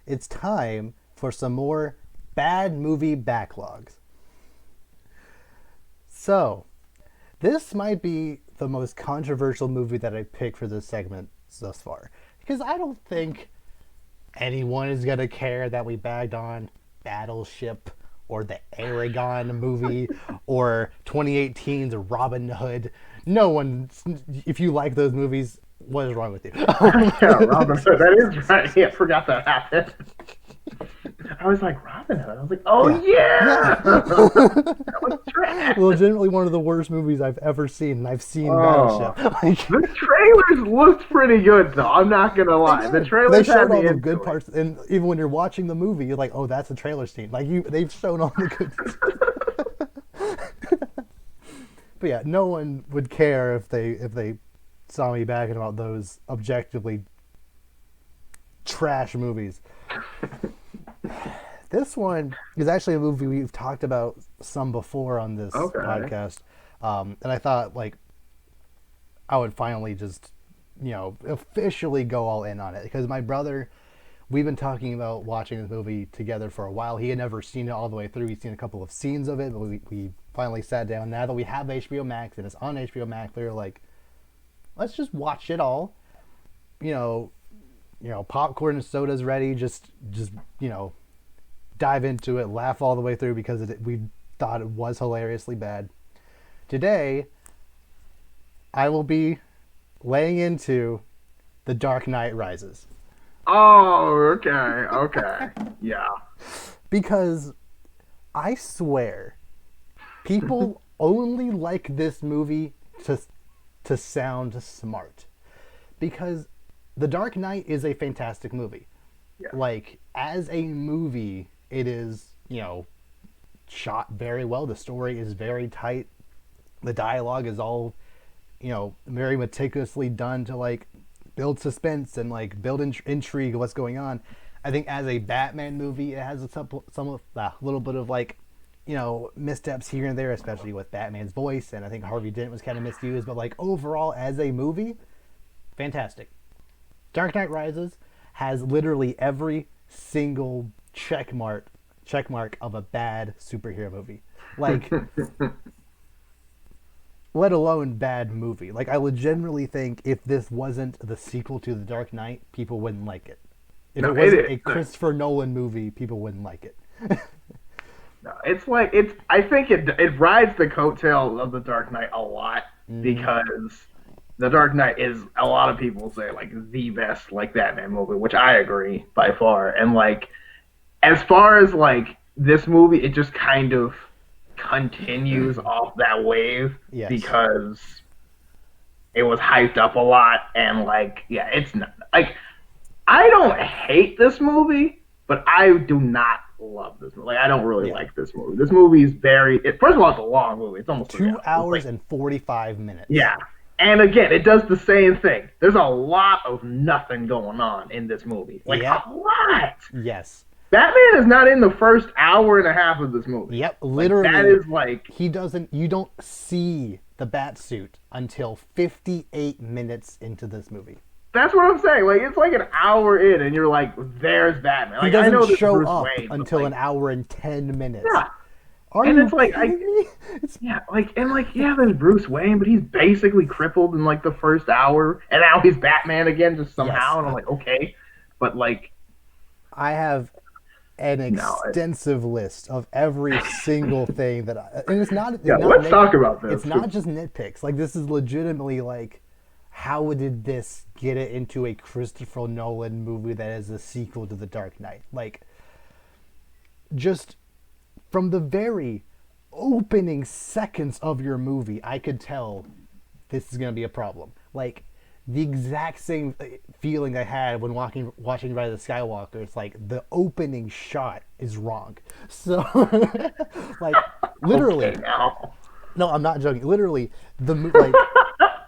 it's time for some more bad movie backlogs. So, this might be the most controversial movie that I picked for this segment thus far. Because I don't think anyone is going to care that we bagged on Battleship or the Aragon movie or 2018's Robin Hood. No one, if you like those movies, what is wrong with you? Yeah, Robin Hood. That is right. Yeah, I forgot that happened. I was like, Robin Hood. I was like, oh Yeah. Yeah. yeah. That was trash. Legitimately one of the worst movies I've ever seen, and I've seen Oh, Battleship. Like, the trailers looked pretty good though. I'm not gonna they lie. The did. They trailers had showed all me the into good it. parts, and even when you're watching the movie, you're like, "Oh, that's a trailer scene." Like they've shown all the good. But yeah, no one would care if they saw me bagging about those objectively trash movies. This one is actually a movie we've talked about some before on this Okay. podcast, and I thought like I would finally just officially go all in on it because my brother, we've been talking about watching this movie together for a while. He had never seen it all the way through. He'd seen a couple of scenes of it, but we finally sat down. Now that we have HBO Max and it's on HBO Max, we were like, let's just watch it all. You know, popcorn and soda's ready. Just dive into it, laugh all the way through because we thought it was hilariously bad. Today, I will be laying into The Dark Knight Rises Oh, okay. Okay. Yeah. because I swear people only like this movie to sound smart because The Dark Knight is a fantastic movie. Yeah. Like as a movie, it is, shot very well. The story is very tight. The dialogue is all, very meticulously done to like build suspense and like build intrigue of what's going on. I think as a Batman movie, it has some little bit of like, missteps here and there, especially with Batman's voice, and I think Harvey Dent was kind of misused. But like overall, as a movie, fantastic. Dark Knight Rises has literally every single check mark of a bad superhero movie. Like, let alone bad movie. Like, I legitimately think if this wasn't the sequel to The Dark Knight, people wouldn't like it. If No, it it wasn't is. a Christopher Nolan movie, people wouldn't like it. No, it's like it's. I think it rides the coattail of the Dark Knight a lot Mm-hmm. because the Dark Knight is a lot of people say like the best like Batman movie, which I agree by far. And like as far as like this movie, it just kind of continues off that wave Yes. because it was hyped up a lot and like yeah, it's not like I don't hate this movie, but I do not love this movie. Like I don't really Yeah. like this movie. This movie is first of all, it's a long movie. It's almost 3 Two hours. It's hours like and 45 minutes. yeah. And again, it does the same thing. There's a lot of nothing going on in this movie. Like Yep. a lot. Yes. Batman is not in the first hour and a half of this movie. Yep. Like that Literally, is like you don't see the bat suit until 58 minutes into this movie. that's what I'm saying. Like it's like an hour in, and you're like, "There's Batman." He Like I doesn't know this is show Bruce up Wayne, but until like, an hour and 10 minutes. yeah. Are And you it's like I kidding me? It's yeah, like and like yeah, there's Bruce Wayne, but he's basically crippled in like the first hour, and now he's Batman again, just somehow. yes. And I'm like, okay, but like I have an no, extensive list of every single thing and yeah. Let's talk about it's this. not just nitpicks. Like this is legitimately like how did this get it into a Christopher Nolan movie that is a sequel to The Dark Knight? Like just from the very opening seconds of your movie, I could tell this is going to be a problem. Like the exact same feeling I had when watching Rise of the Skywalker. It's like the opening shot is wrong. So, like literally, Okay, now. no, I'm not joking. Literally, like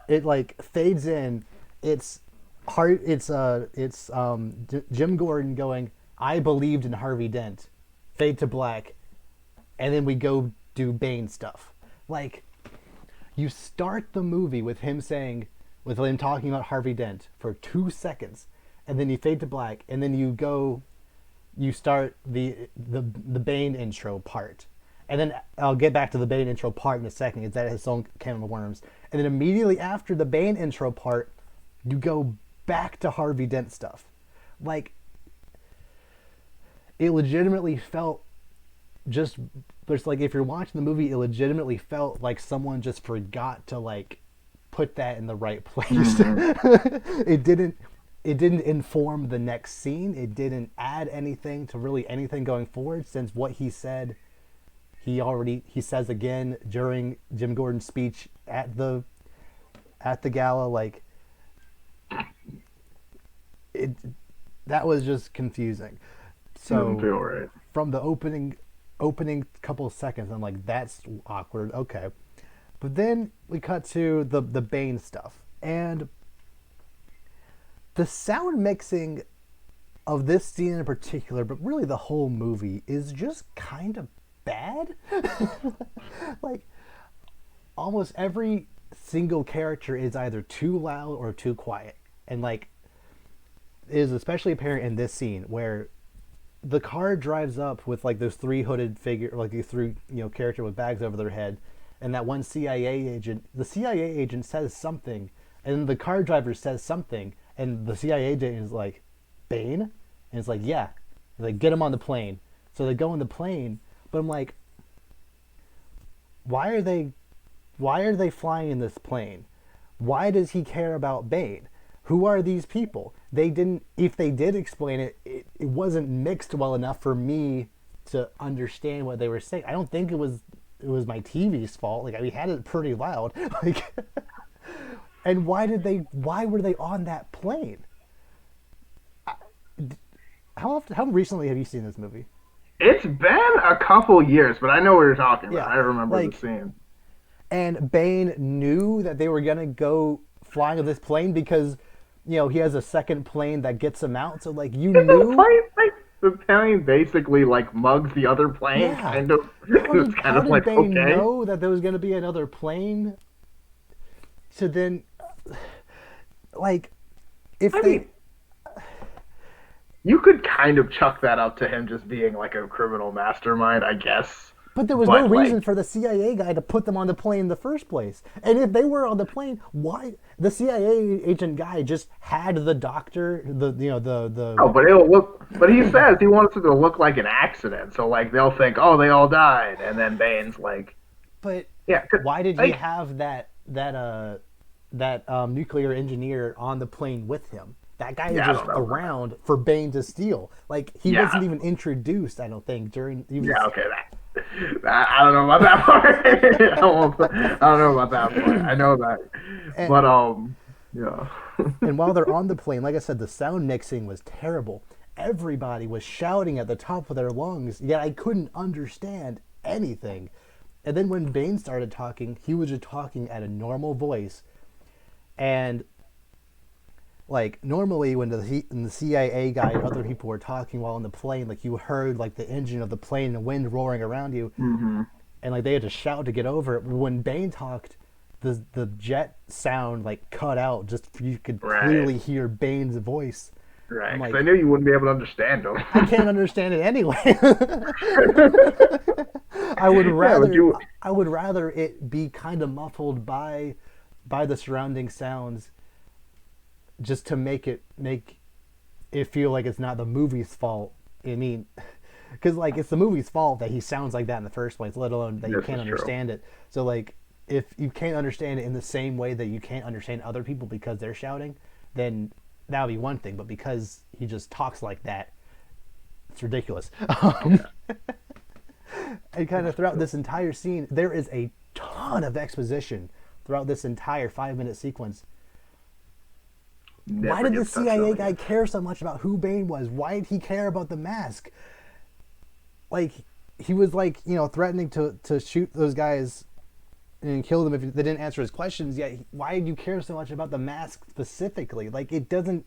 it like fades in. It's hard. It's Jim Gordon going. I believed in Harvey Dent. Fade to black, and then we go do Bane stuff. Like you start the movie with him talking about Harvey Dent for 2 seconds, and then you fade to black, and then you go you start the Bane intro part, and then I'll get back to the Bane intro part in a second. It's that his own can of worms, and then immediately after the Bane intro part, you go back to Harvey Dent stuff. Like, it legitimately felt just like if you're watching the movie, it legitimately felt like someone just forgot to like put that in the right place. Mm-hmm. it didn't inform the next scene. It didn't add anything to really anything going forward, since what he said he says again during Jim Gordon's speech at the gala. Like, it that was just confusing. So feel right. From the opening couple of seconds, I'm like, that's awkward. Okay. But then we cut to the Bane stuff, and the sound mixing of this scene in particular, but really the whole movie, is just kind of bad. Like, almost every single character is either too loud or too quiet, and like, it is especially apparent in this scene where the car drives up with like those three hooded figure, like these three, character with bags over their head, and that one CIA agent. The CIA agent says something, and the car driver says something, and the CIA agent is like, Bane, and it's like, yeah, he's like, get him on the plane. So they go on the plane, but I'm like, why are they flying in this plane? Why does he care about Bane? Who are these people? They didn't. If they did explain it, it wasn't mixed well enough for me to understand what they were saying. I don't think it was my TV's fault. Like, we had it pretty loud. Like, and why were they on that plane? How recently have you seen this movie? It's been a couple years, but I know what you're talking about. I remember the scene. And Bane knew that they were gonna go flying with this plane because, he has a second plane that gets him out. So like, you knew. The plane basically like mugs the other plane, kind of. How did Bane know that there was going to be another plane? So then, like, you could kind of chuck that up to him just being like a criminal mastermind, I guess. But there was no reason for the CIA guy to put them on the plane in the first place. And if they were on the plane, why the CIA agent guy just had the doctor, the. Oh, but it'll look. But he says he wants it to look like an accident, so like they'll think, oh, they all died, and then Bane's like. But yeah, why did he have that nuclear engineer on the plane with him? That guy is just around for Bane to steal. Like, he wasn't even introduced, I don't think, during. Okay, I don't know about that part. I don't know about that part. I know that, yeah. And while they're on the plane, like I said, the sound mixing was terrible. Everybody was shouting at the top of their lungs, yet I couldn't understand anything. And then when Bane started talking, he was just talking at a normal voice, and like, normally when the CIA guy and other people were talking while on the plane, like, you heard like the engine of the plane and the wind roaring around you, and like they had to shout to get over it. When Bane talked, the jet sound like cut out, just you could clearly hear Bane's voice. Right, because I knew you wouldn't be able to understand him. I can't understand it anyway. I would rather it be kind of muffled by the surrounding sounds, just to make it feel like it's not the movie's fault. I mean, because like, it's the movie's fault that he sounds like that in the first place, let alone that you can't understand it. So like, if you can't understand it in the same way that you can't understand other people because they're shouting, then that would be one thing. But because he just talks like that, it's ridiculous. And kind of throughout this entire scene, there is a ton of exposition throughout this entire 5-minute sequence. Why did the CIA guy care so much about who Bane was? Why did he care about the mask? Like, he was like, threatening to shoot those guys and kill them if they didn't answer his questions. Yet, why did you care so much about the mask specifically? Like, it doesn't.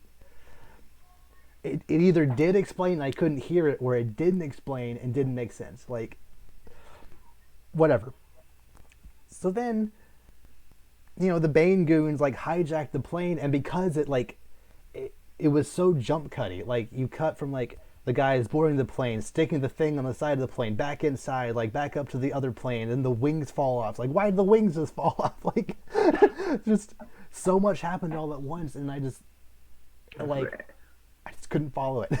It either did explain and I couldn't hear it, or it didn't explain and didn't make sense. Like, whatever. So then, the Bane goons like hijacked the plane, and because it was so jump cutty, like, you cut from like the guy is boarding the plane, sticking the thing on the side of the plane, back inside, like back up to the other plane, and the wings fall off. Like, why did the wings just fall off? Like, just so much happened all at once, and I just couldn't follow it.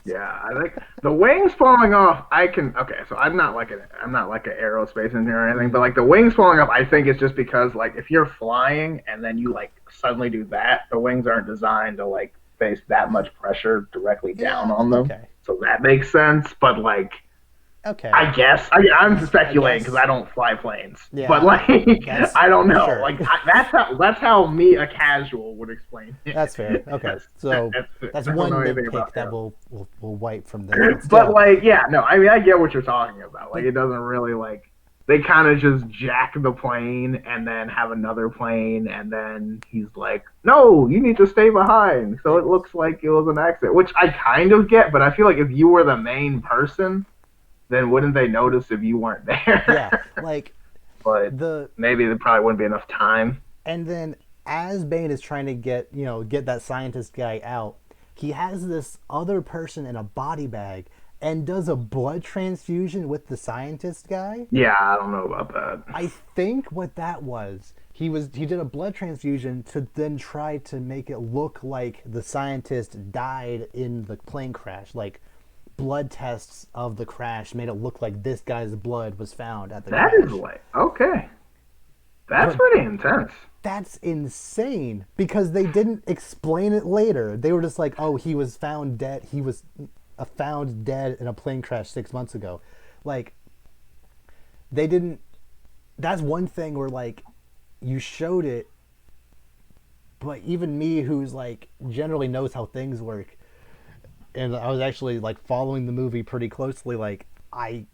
Yeah, I think the wings falling off. I can okay, so I'm not like an aerospace engineer or anything, but like the wings falling off, I think it's just because like if you're flying and then you like suddenly do that, the wings aren't designed to like face that much pressure directly down Yeah. on them. Okay. So that makes sense, but like Okay. I guess I'm speculating because guess. I don't fly planes, Yeah. but like I don't know. Sure. Like that's how me a casual would explain it. That's fair. Okay. So that's I don't one know anything nitpick about that that. we'll wipe from this. But like, yeah, no, I mean, I get what you're talking about. Like, it doesn't really like they kind of just jack the plane and then have another plane, and then he's like, "No, you need to stay behind." So it looks like it was an accident, which I kind of get. But I feel like if you were the main person, then wouldn't they notice if you weren't there? Yeah, like But the maybe there probably wouldn't be enough time. and then as Bane is trying to get that scientist guy out, he has this other person in a body bag and does a blood transfusion with the scientist guy. Yeah, I don't know about that. I think what that was, he did a blood transfusion to then try to make it look like the scientist died in the plane crash. Like blood tests of the crash made it look like this guy's blood was found at the That crash. is like okay. That's But pretty intense. that's insane because they didn't explain it later. They were just like, "Oh, he was found dead. He was found dead in a plane crash 6 months ago." Like they didn't. That's one thing where like you showed it, but even me, who's like generally knows how things work, and I was actually like following the movie pretty closely. Like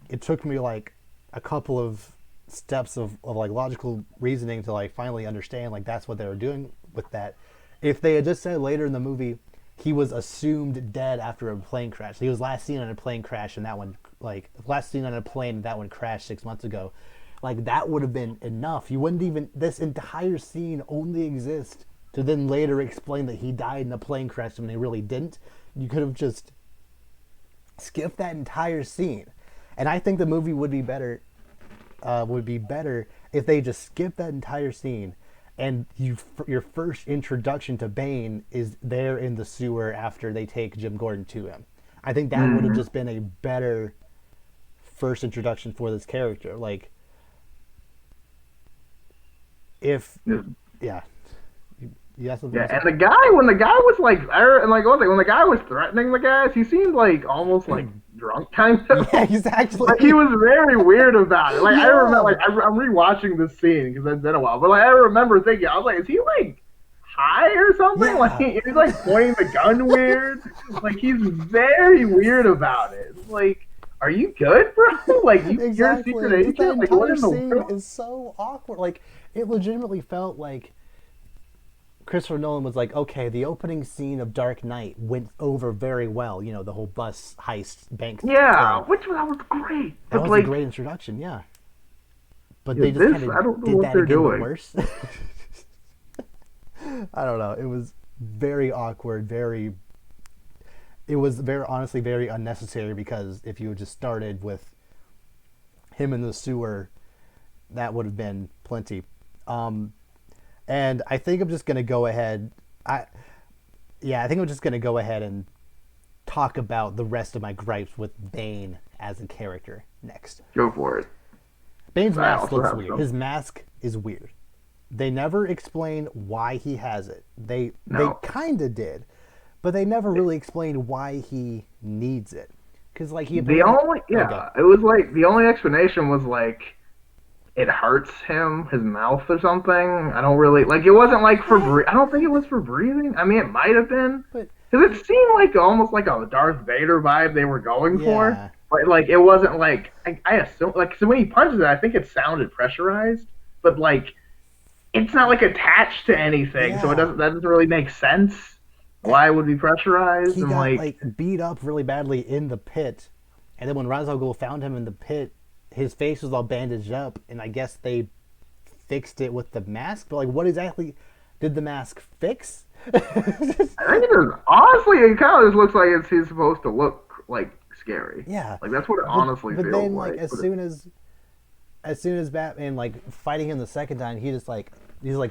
it took me like a couple of steps of like logical reasoning to like finally understand like that's what they were doing with that. If they had just said later in the movie he was assumed dead after a plane crash, he was last seen on a plane crash and that one like last seen on a plane and that one crashed 6 months ago, like that would have been enough. You wouldn't even, this entire scene only exists to then later explain that he died in a plane crash when he really didn't. You could have just skipped that entire scene, and I think the movie would be better if they just skipped that entire scene and your first introduction to Bane is there in the sewer after they take Jim Gordon to him. I think that would have just been a better first introduction for this character. Like, if yeah, you something Yeah, and when the guy was like, and like one thing, when the guy was threatening the guys, he seemed like almost like drunk, kind of. Yeah, exactly. Like he was very weird about it. Like I Yeah. remember, like I'm rewatching this scene because it's been a while, but like I remember thinking, I was like, is he like high or something? Yeah. Like he's like pointing the gun weird. Like he's very weird about it. It's like, are you good, bro? Like you're a secret agent. That Like what entire in the scene world? is so awkward. Like, it legitimately felt like Christopher Nolan was like, okay, the opening scene of Dark Knight went over very well. You know, the whole bus heist bank. Yeah, thing. which that was great. That But was like, a great introduction. Yeah, but yeah, they just this, kind I don't of know did what that they're again, but doing. worse. I don't know. It was very awkward. It was very honestly very unnecessary because if you had just started with him in the sewer, that would have been plenty. And I think I'm just gonna go ahead. I think I'm just gonna go ahead and talk about the rest of my gripes with Bane as a character next. Go for it. Bane's I mask also looks have weird. some. His mask is weird. They never explain why he has it. They No. kind of did, but they never really explained why he needs it. Because like he The only it was like the only explanation was like it hurts him, his mouth or something. I don't really like. It wasn't like for I don't think it was for breathing. I mean, it might have been but because it seemed like almost like a Darth Vader vibe they were going Yeah. for. But like it wasn't like I assume like so when he punches it, I think it sounded pressurized, but like it's not like attached to anything, so Yeah. that doesn't really make sense. Why it would be pressurized he and got like beat up really badly in the pit, and then when Ra's al Ghul found him in the pit, his face was all bandaged up, and I guess they fixed it with the mask. But like, what exactly did the mask fix? I think it just honestly, it kind of just looks like he's supposed to look like scary. Yeah, Like that's what it but honestly but feels then like like. as soon as Batman like fighting him the second time, he just like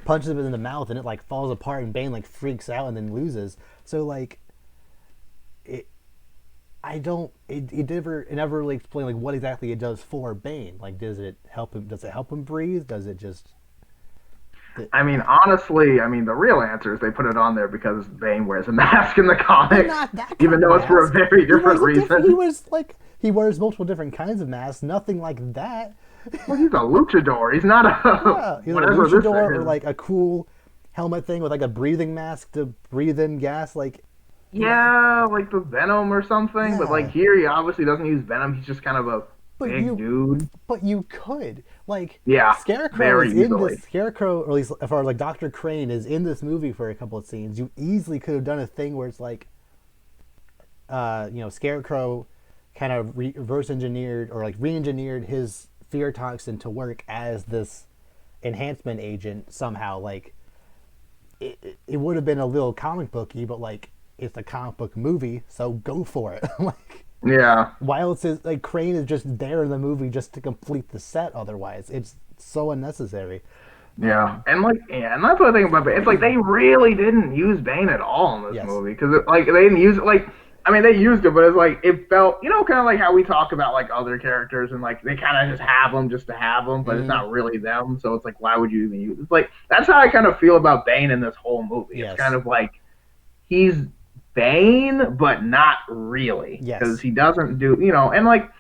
punches him in the mouth and it like falls apart and Bane like freaks out and then loses. So like it, I don't it never really explained like what exactly it does for Bane. Like does it help him? Does it help him breathe? Does it just? I mean, honestly, I mean the real answer is they put it on there because Bane wears a mask in the But comics, not that even kind of though it's for a mask. very different He reason. wears like he wears multiple different kinds of masks. Nothing like that. Well, he's a luchador. He's not a Yeah, either a whatever this luchador or is. like a cool helmet thing with like a breathing mask to breathe in gas. Like, not Yeah, like the Venom or something. But like yeah. here, he obviously doesn't use Venom. He's just kind of a But big you, dude. but you could like Yeah, Scarecrow very is in this easily. Scarecrow, or at least as far as like Doctor Crane is in this movie for a couple of scenes. You easily could have done a thing where it's like, Scarecrow kind of reverse engineered or like re-engineered his fear toxin to work as this enhancement agent somehow. Like it would have been a little comic booky, but like it's a comic book movie, so go for it. Like Yeah, while it's like Crane is just there in the movie just to complete the set. Otherwise, it's so unnecessary. yeah, and like, yeah, and that's what I think about it. It's like they really didn't use Bane at all in this Yes. movie because like they didn't use it. Like, I mean, they used it, but it's like it felt, kind of like how we talk about like other characters and like they kind of just have them just to have them, but it's Mm-hmm. not really them. So it's like, why would you even use it? It's like that's how I kind of feel about Bane in this whole movie. It's kind Yes. of like he's Bane, but not really because Yes. he doesn't do, and like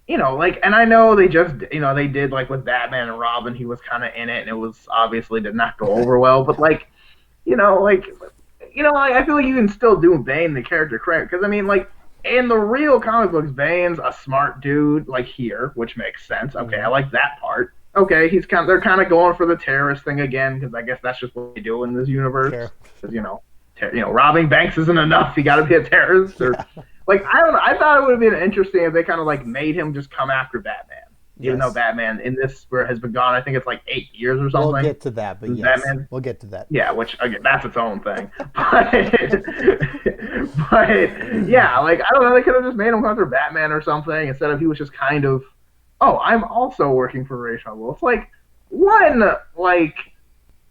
like, and I know they just, they did like with Batman and Robin, he was kind of in it, and it was obviously did not go over well. But like, like, like, I feel like you can still do Bane the character correct because I mean, like, in the real comic books, Bane's a smart dude, like here, which makes sense. Okay, Mm-hmm. I like that part. Okay, they're kind of going for the terrorist thing again because I guess that's just what they do in this universe. Sure. Because robbing banks isn't enough. You got to be a terrorist or Yeah. like I don't know. I thought it would have been interesting if they kind of like made him just come after Batman, even though Yes. Batman in this where has been gone. I think it's like 8 years or We'll something. get to that, but yes, Batman, we'll get to that. yeah, which again that's its own thing. But yeah, like I don't know. They could have just made him come after Batman or something instead of he was just kind of, oh, I'm also working for Ra's al Ghul. It's like one, like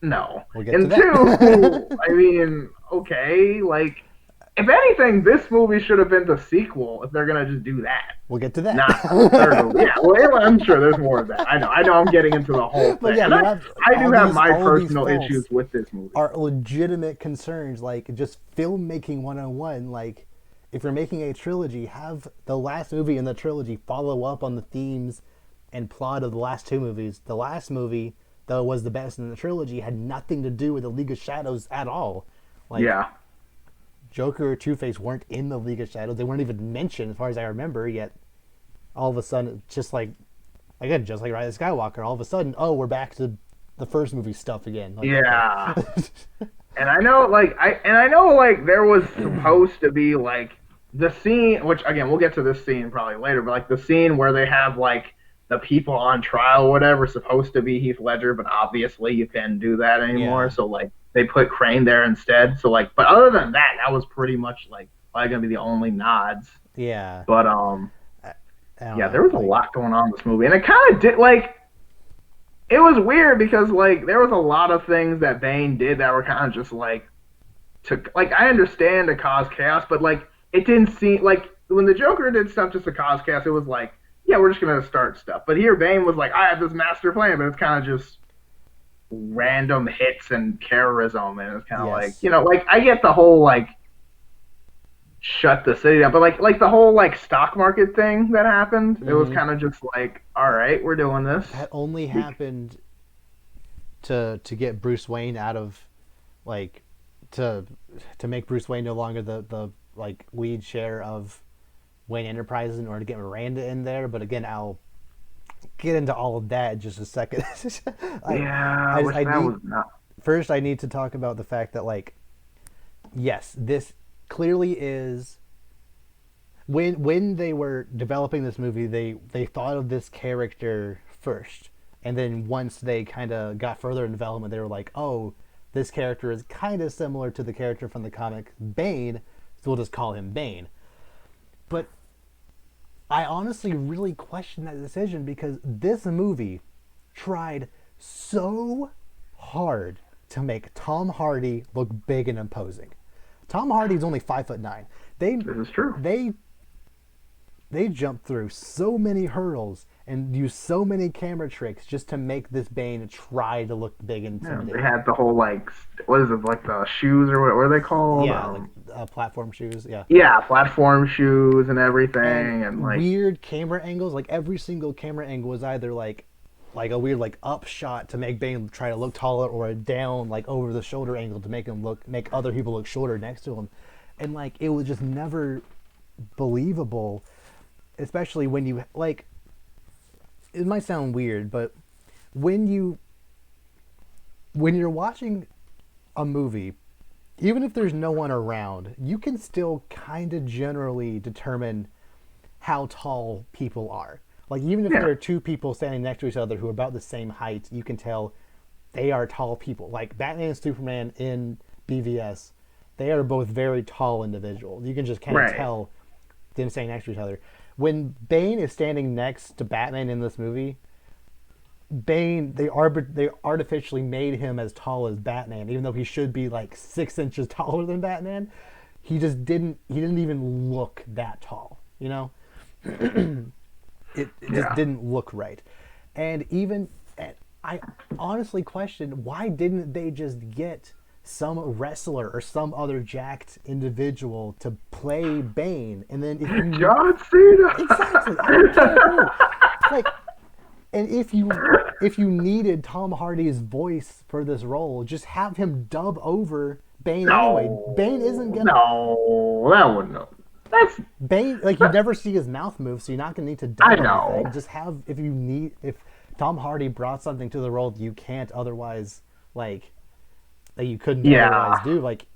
no, We'll get to and two, that. I mean, okay, like if anything, this movie should have been the sequel if they're gonna just do that. We'll get to Not the third that. movie. Yeah, well, I'm sure there's more of that. I know I'm getting into the whole But thing. yeah, And you have I do have my all these personal faults issues with this movie. are legitimate concerns, like just filmmaking 101. Like if you're making a trilogy, have the last movie in the trilogy follow up on the themes and plot of the last two movies. The last movie, though, was the best in the trilogy, had nothing to do with the League of Shadows at all. Like Yeah. Joker or Two Face weren't in the League of Shadows. They weren't even mentioned, as far as I remember. Yet all of a sudden, just like again, just like Rise of Skywalker, all of a sudden, oh, we're back to the first movie stuff again. Like, Yeah. okay. And I know like there was supposed to be like the scene, which again we'll get to this scene probably later, but like the scene where they have like the people on trial, or whatever, supposed to be Heath Ledger, but obviously you can't do that anymore. Yeah, So like they put Crane there instead. So like, but other than that, that was pretty much like probably gonna be the only nods. yeah. But I don't yeah, know. there was a Like, lot going on in this movie, and it kind of did like it was weird because like there was a lot of things that Bane did that were kind of just like to like I understand to cause chaos, but like it didn't seem like when the Joker did stuff just to cause chaos, it was like yeah, we're just gonna start stuff. But here Bane was like I have this master plan, but it's kind of just random hits and terrorism, and it's kind of like yes. like I get the whole like shut the city down, but like the whole like stock market thing that happened, it was Hmm. kind of just like all right, we're doing this. That only happened to get Bruce Wayne out of like to to make Bruce Wayne no longer the like lead share of Wayne Enterprises in order to get Miranda in there. But again, I'll get into all of that in just a second. I, Yeah, I wish I that need was not. first I need to talk about the fact that like yes, this clearly is when they were developing this movie, they thought of this character first, and then once they kind of got further in development, they were like, oh, this character is kind of similar to the character from the comic Bane, so we'll just call him Bane. But I honestly really question that decision because this movie tried so hard to make Tom Hardy look big and imposing. Tom Hardy's only 5'9". This is true. They jumped through so many hurdles and used so many camera tricks just to make this Bane try to look big and intimidating. They had the whole like, what is it, like the shoes or what are they called? Yeah, platform shoes. Yeah. Yeah, platform shoes and everything, and like weird camera angles. Like every single camera angle was either like a weird like up shot to make Bane try to look taller, or a down like over the shoulder angle to make other people look shorter next to him, and like it was just never believable, especially when you like. It might sound weird, but when you're watching a movie, even if there's no one around, you can still kind of generally determine how tall people are. Like, even if there are two people standing next to each other who are about the same height, you can tell they are tall people. Like, Batman and Superman in BVS, they are both very tall individuals. You can just kind of tell them standing next to each other. When Bane is standing next to Batman in this movie, Bane, they artificially made him as tall as Batman, even though he should be like 6 inches taller than Batman. He didn't even look that tall, you know? It just didn't look right. And I honestly questioned, why didn't they just get some wrestler or some other jacked individual to play Bane, and then if you John Cena. Exactly. I don't care who. Like, and if you needed Tom Hardy's voice for this role, just have him dub over Bane anyway. Bane isn't gonna. No, that wouldn't. That's Bane. Like, you never see his mouth move, so you're not gonna need to dub anything. Just have if Tom Hardy brought something to the role that you can't otherwise that you couldn't otherwise do. Like,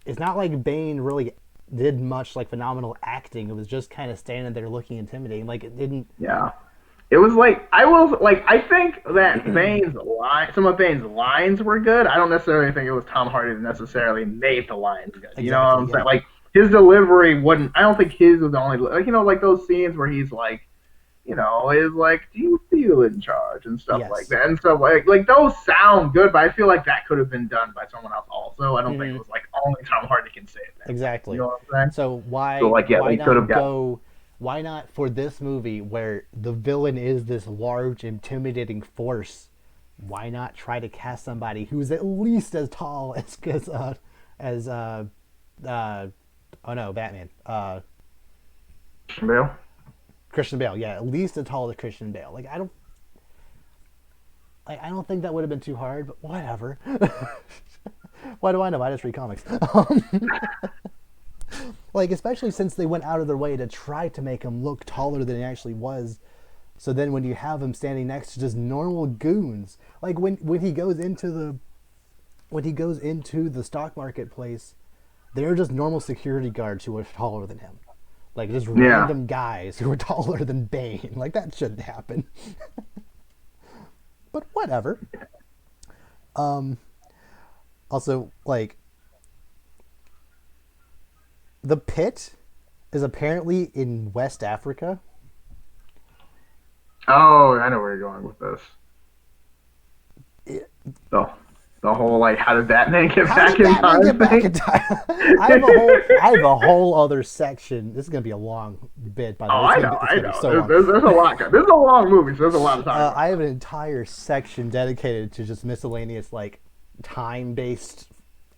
it's not like Bane really did much like phenomenal acting. It was just kind of standing there looking intimidating. Like, it didn't. Yeah. It was like I think that some of Bane's lines were good. I don't necessarily think it was Tom Hardy that necessarily made the lines good. You know what I'm saying? Like, his delivery wouldn't. I don't think his was the only. Like, you know, like those scenes where he's like, you know, is like, do you feel in charge and stuff like that, and stuff like those sound good, but I feel like that could have been done by someone else also. I don't think it was like only Tom Hardy can say that. Exactly. You know what I'm saying? So why not for this movie where the villain is this large, intimidating force? Why not try to cast somebody who's at least as tall Batman. Bale. Christian Bale, yeah, at least as tall as Christian Bale. Like, I don't think that would have been too hard, but whatever. Why do I know? I just read comics. Like, especially since they went out of their way to try to make him look taller than he actually was. So then when you have him standing next to just normal goons, like when he goes into the stock market place, they're just normal security guards who are taller than him. Like, just random guys who are taller than Bane. Like, that shouldn't happen. But whatever. Also, like, the pit is apparently in West Africa. Oh, I know where you're going with this. The whole, like, how did Batman get back in time? I have a whole other section. This is going to be a long bit, by the way. I know. There's a lot. This is a long movie, so there's a lot of time. I have an entire section dedicated to just miscellaneous, like, time-based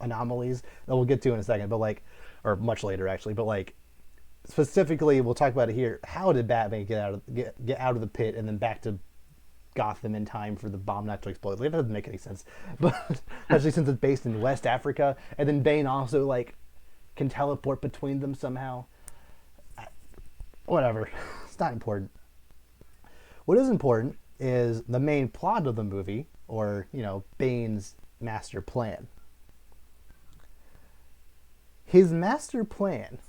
anomalies that we'll get to in a second, but, like, or much later, actually. But, like, specifically, we'll talk about it here. How did Batman get out of the pit and then back to Gotham in time for the bomb not to explode? Like, that doesn't make any sense, but especially since it's based in West Africa, and then Bane also like can teleport between them somehow. Whatever, it's not important. What is important is the main plot of the movie, or, you know, Bane's master plan. His master plan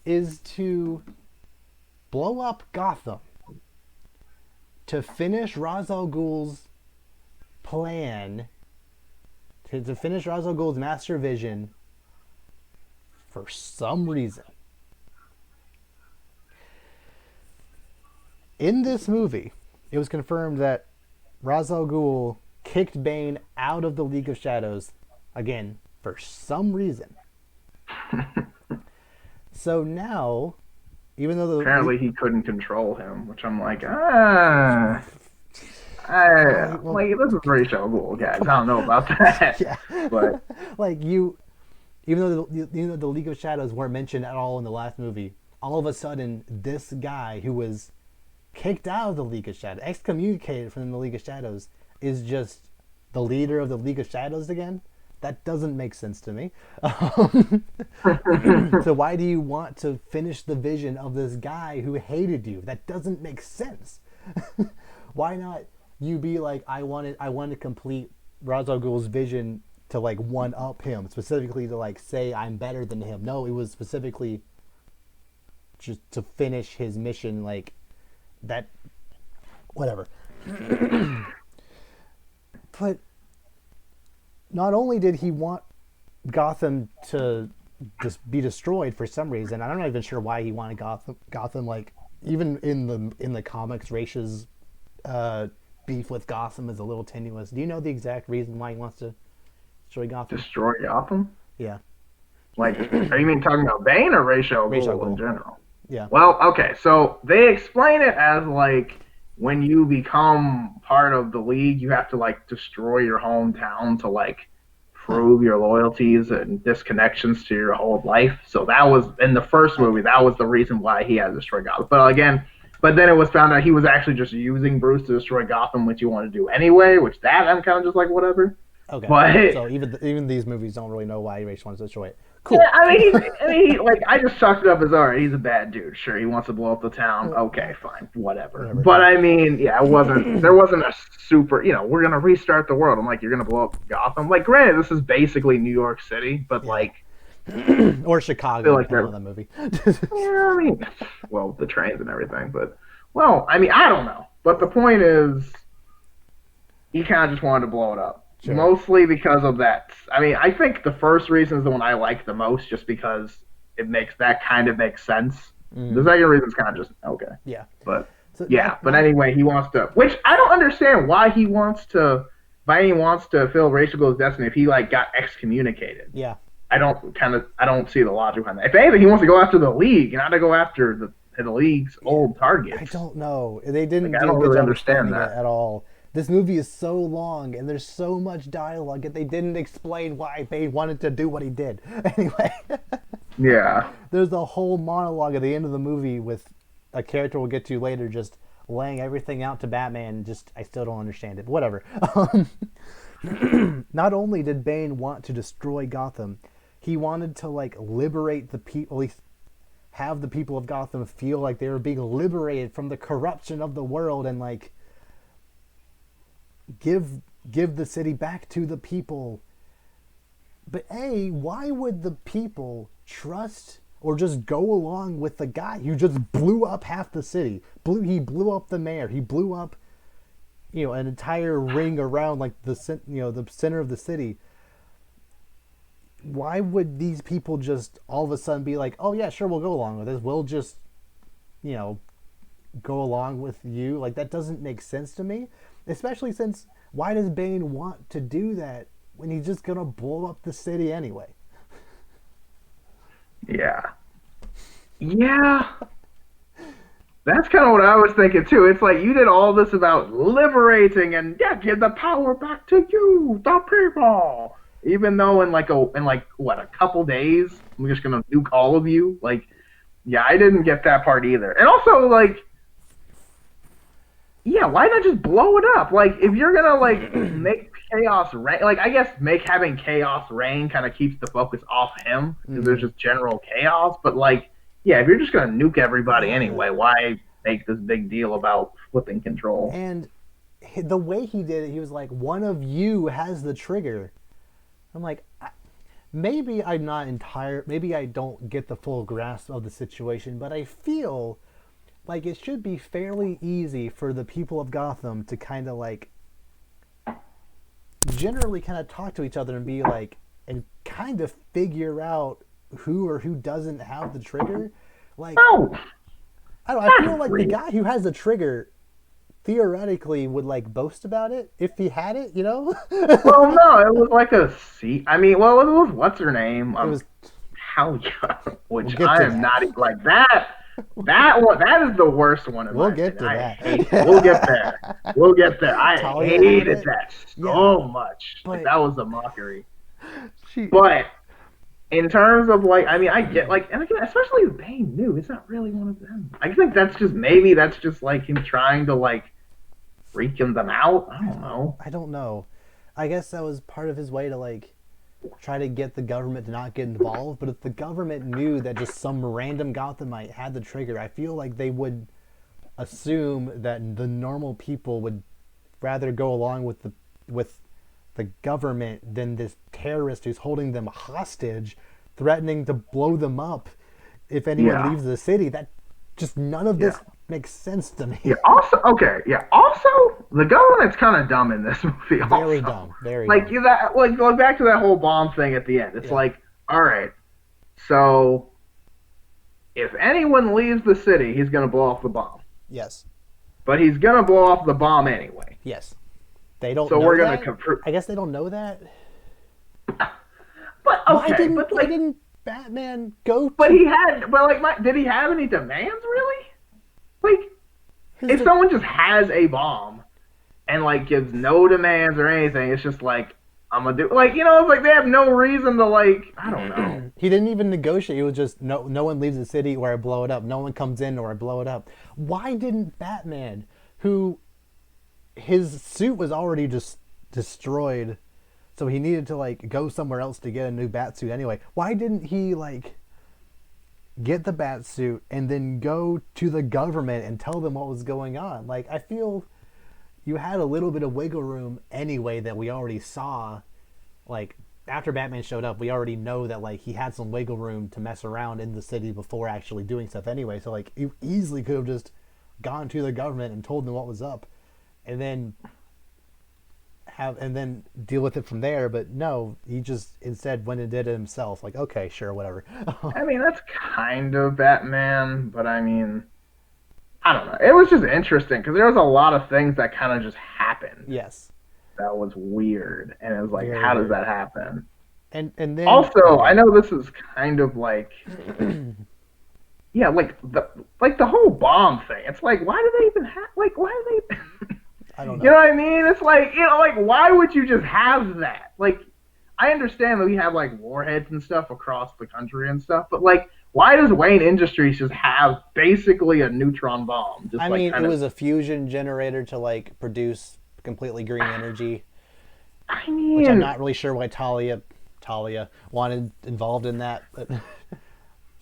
is to blow up Gotham to finish Ra's al Ghul's plan to finish Ra's al Ghul's master vision, for some reason, in this movie, it was confirmed that Ra's al Ghul kicked Bane out of the League of Shadows, again, for some reason. So now, even though apparently he couldn't control him, which I'm like, well, like this is Ra's al Ghul, guys. I don't know about that, yeah, but like you, even though the League of Shadows weren't mentioned at all in the last movie, all of a sudden this guy who was kicked out of the League of Shadows, excommunicated from the League of Shadows, is just the leader of the League of Shadows again. That doesn't make sense to me. So why do you want to finish the vision of this guy who hated you? That doesn't make sense. Why not you be like, I want to complete Ra's al Ghul's vision to like one up him, specifically to like say I'm better than him. No, it was specifically just to finish his mission, like that, whatever. But not only did he want Gotham to just be destroyed for some reason, I'm not even sure why he wanted Gotham, like even in the comics, Raish's beef with Gotham is a little tenuous. Do you know the exact reason why he wants to destroy Gotham? Destroy Gotham? Yeah. Like, are you mean talking about Bane or Ra's al Ra's al Ghul in Ghul. general? Yeah. Well, okay, so they explain it as like when you become part of the League, you have to like destroy your hometown to like prove your loyalties and disconnections to your whole life. So that was in the first movie. That was the reason why he had to destroy Gotham. But then it was found out he was actually just using Bruce to destroy Gotham, which you want to do anyway. Which that I'm kind of just like whatever. Okay. But so even these movies don't really know why Ra's wants to destroy it. Cool. Yeah, I mean, like I just chalked it up as all right. He's a bad dude. Sure, he wants to blow up the town. Okay, fine, whatever. But I mean, yeah, there wasn't a super. We're gonna restart the world. I'm like, you're gonna blow up Gotham. Like, granted, this is basically New York City, but like, or Chicago, like depending on the movie. Yeah, I mean, well, the trains and everything, but I mean, I don't know. But the point is, he kind of just wanted to blow it up. Sure. Mostly because of that. I mean, I think the first reason is the one I like the most, just because that kind of makes sense. The second reason is kind of just okay. Yeah. But but anyway, he wants to, which I don't understand why he wants to. Why he wants to fill Ra's al Ghul's destiny if he like got excommunicated. Yeah. I don't see the logic behind that. If anything, he wants to go after the League, not to go after the League's old targets. I don't know. They didn't. I don't really understand that at all. This movie is so long and there's so much dialogue and they didn't explain why Bane wanted to do what he did. Anyway. Yeah. There's a whole monologue at the end of the movie with a character we'll get to later just laying everything out to Batman. I still don't understand it. Whatever. Not only did Bane want to destroy Gotham, he wanted to like liberate the people, at least have the people of Gotham feel like they were being liberated from the corruption of the world and like give the city back to the people. But why would the people trust or just go along with the guy who just blew up half the city? He blew up the mayor. He blew up, an entire ring around like the center of the city. Why would these people just all of a sudden be like, oh yeah, sure, we'll go along with this. We'll just, go along with you. Like that doesn't make sense to me, especially since why does Bane want to do that when he's just gonna blow up the city anyway? Yeah. That's kind of what I was thinking too. It's like you did all this about liberating and give the power back to you, the people. Even though in a couple days I'm just gonna nuke all of you. Like, yeah, I didn't get that part either. And also like. Yeah, why not just blow it up? Like, if you're gonna like make chaos reign, like I guess having chaos reign kind of keeps the focus off him because there's just general chaos. But like, yeah, if you're just gonna nuke everybody anyway, why make this big deal about flipping control? And the way he did it, he was like, "One of you has the trigger." I'm like, maybe I'm not maybe I don't get the full grasp of the situation, but I feel like it should be fairly easy for the people of Gotham to kind of like generally kind of talk to each other and be like, and kind of figure out who or who doesn't have the trigger. Like, No, I don't know, I feel not like the really. guy who has the trigger theoretically would like boast about it if he had it, you know? Well, no, it was like a C. I mean, well, it was what's her name? It was. How young? We'll Which get I to am that. not like that. That one, that is the worst one in We'll my get opinion. to I that. hate. We'll get there. We'll get there. I Talia had hated it. that Yeah, so much. Like but that was a mockery. she. But in terms of like, I mean, I get like, and again, especially with Bane new, it's not really one of them. I think that's just maybe that's just like him trying to like freaking them out. I don't know. I don't know. I guess that was part of his way to like try to get the government to not get involved. But if the government knew that just some random Gothamite had the trigger, I feel like they would assume that the normal people would rather go along with the government than this terrorist who's holding them hostage, threatening to blow them up if anyone Yeah, leaves the city. That just none of yeah. this makes sense to Yeah. me. Also, okay. Yeah. Also, the government's kind of dumb in this movie. Very Also, dumb. Very like dumb. you that like going back to that whole bomb thing at the end. It's Yeah. like, all right, so if anyone leaves the city, he's gonna blow off the bomb. Yes. But he's gonna blow off the bomb anyway. Yes. They don't So know we're gonna that. confront. I guess they don't know that. But Why okay, didn't but Why like, didn't Batman go but to he had, but like, did he have any demands really? Like, his? if someone just has a bomb and like gives no demands or anything, it's just like I'm gonna do like it's like they have no reason to like I don't know. He didn't even negotiate. He was just no one leaves the city or I blow it up. No one comes in or I blow it up. Why didn't Batman, who his suit was already just destroyed, so he needed to like go somewhere else to get a new bat suit anyway. Why didn't he like get the bat suit and then go to the government and tell them what was going on? Like I feel you had a little bit of wiggle room anyway that we already saw. Like after Batman showed up, we already know that like he had some wiggle room to mess around in the city before actually doing stuff anyway. So like you easily could have just gone to the government and told them what was up, and then deal with it from there. But no, he just instead went and did it himself. Like okay, sure, whatever. I mean that's kind of Batman, but I mean I don't know. It was just interesting because there was a lot of things that kind of just happened Yes, that was weird, and it was like, very how does weird. that happen? And then Also, I okay, know this is kind of like yeah, like the whole bomb thing. It's like why do they even have like why do they I don't you know know. what I mean? It's like like why would you just have that? Like I understand that we have like warheads and stuff across the country and stuff, but like why does Wayne Industries just have basically a neutron bomb? Just I like mean, it kind of was a fusion generator to like produce completely green energy, I which I'm mean not really sure why Talia wanted involved in that. But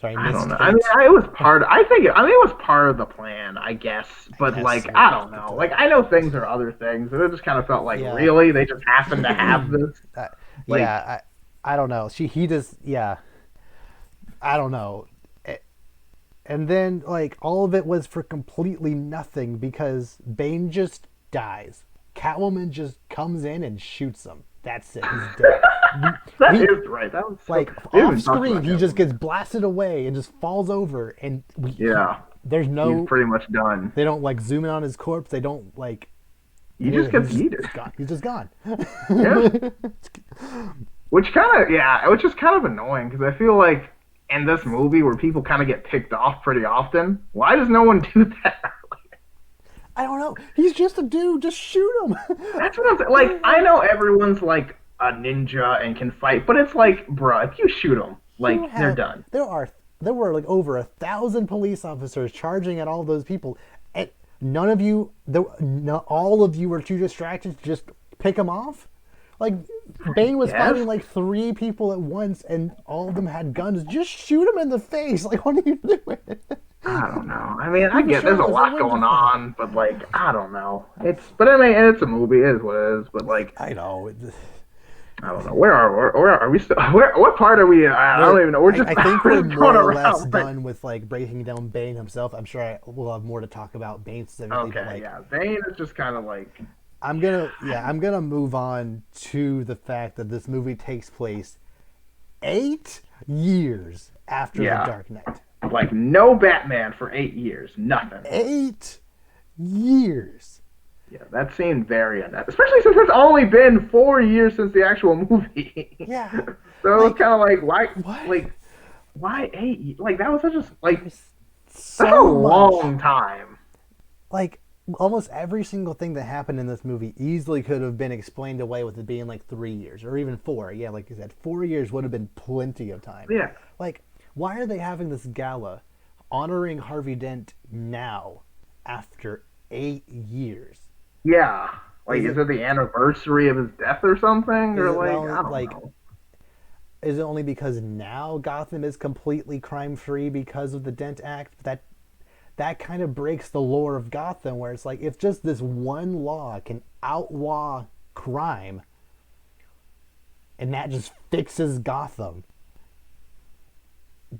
sorry, I don't Miss know. I mean, Kate. it was part. I mean, it was part of the plan, I guess. I But guess like, we'll I don't get to know. Like, that. I know things are other things, and it just kind of felt like, Yeah, really, they just happened to have this. uh, Like, yeah. I don't know. He just yeah. I don't know. And then like all of it was for completely nothing because Bane just dies. Catwoman just comes in and shoots him. That's it. He's dead. that He is right. That was so. like We off haven't talked screen about he just Catwoman. gets blasted away and just falls over and Yeah, there's he's no pretty much done. they don't like zoom in on his corpse. They don't like He just gets he's yeeted. just gone. He's just gone. Yeah, which is kind of annoying because I feel like in this movie where people kind of get picked off pretty often, why does no one do that? I don't know. He's just a dude. Just shoot him. That's what I'm saying. Like, I know everyone's like a ninja and can fight, but it's like, bruh, if you shoot them, You like, they're have done. there were like over 1,000 police officers charging at all those people, and none of you, all of you were too distracted to just pick them off. Like Bane was Yes. fighting like 3 people at once, and all of them had guns. Just shoot them in the face. Like what are you doing? I don't know. I mean, I He was get there's a shirtless. I lot wouldn't going have thought. on, but like, I don't know. But I mean, it's a movie, it is what it is. But like, I know. I don't know. Where are we still? What part are we? I don't even know. We're just I think we're we're just more going or less around. Like, done with like breaking down Bane himself. I'm sure we'll have more to talk about Bane specifically, but okay, like yeah. Bane is just kind of like I'm gonna move on to the fact that this movie takes place 8 years after The Yeah, Dark Knight. like no Batman for 8 years, nothing. 8 years. Yeah, that seemed very unnecessary, especially since it's only been 4 years since the actual movie. Yeah. So it was Like kind of like what? why 8? Like that was such a like There's that's a so much. long time. Like almost every single thing that happened in this movie easily could have been explained away with it being like 3 years or even 4. Yeah, like you said, 4 years would have been plenty of time. Yeah, Like, why are they having this gala honoring Harvey Dent now after 8 years? yeah. Like, Is is it it the anniversary of his death or something? is Or it like, well I don't like know. is it only because now Gotham is completely crime free because of the Dent Act? That kind of breaks the lore of Gotham, where it's like if just this one law can outlaw crime, and that just fixes Gotham,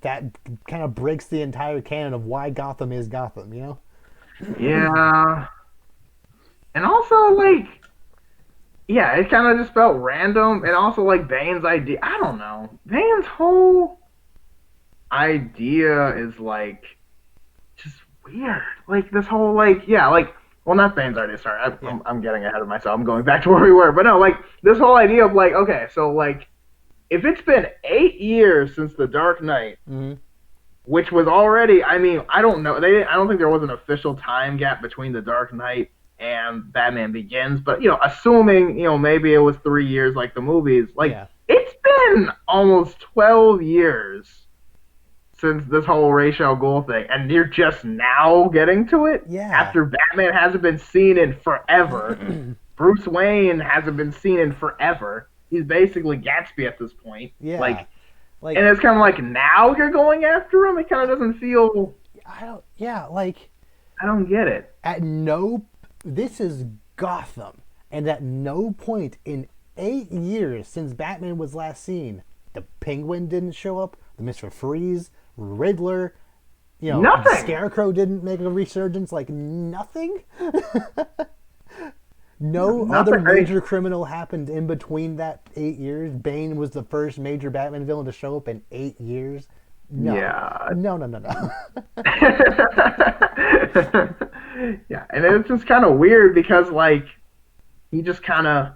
that kind of breaks the entire canon of why Gotham is Gotham. You know? Yeah, and also like, yeah, it kind of just felt random, and also like Bane's idea. I don't know. Bane's whole idea is like just weird. Like this whole like yeah like well not Bane's idea. Sorry, Yeah. I'm getting ahead of myself. I'm going back to where we were. But no, like this whole idea of like okay, so like if it's been 8 years since the Dark Knight, Mm-hmm. which was already I mean I don't know I don't think there was an official time gap between the Dark Knight and Batman Begins, but assuming maybe it was 3 years like the movies, like Yeah. it's been almost 12 years since this whole Ra's al Ghul thing, and you're just now getting to it Yeah. after Batman hasn't been seen in forever. Bruce Wayne hasn't been seen in forever. He's basically Gatsby at this point. Yeah. Like, Like and it's kind of like now you're going after him. It kind of doesn't feel. I don't. Yeah. Like I don't get it. at no. This is Gotham, and at no point in 8 years since Batman was last seen, the Penguin didn't show up. The Mister Freeze, Riddler, the Nothing. Scarecrow didn't make a resurgence. Like nothing. No other Nothing. major criminal happened in between that 8 years. Bane was the first major Batman villain to show up in 8 years. No. Yeah. No, no, no, no. Yeah, and it's just kind of weird because like he just kind of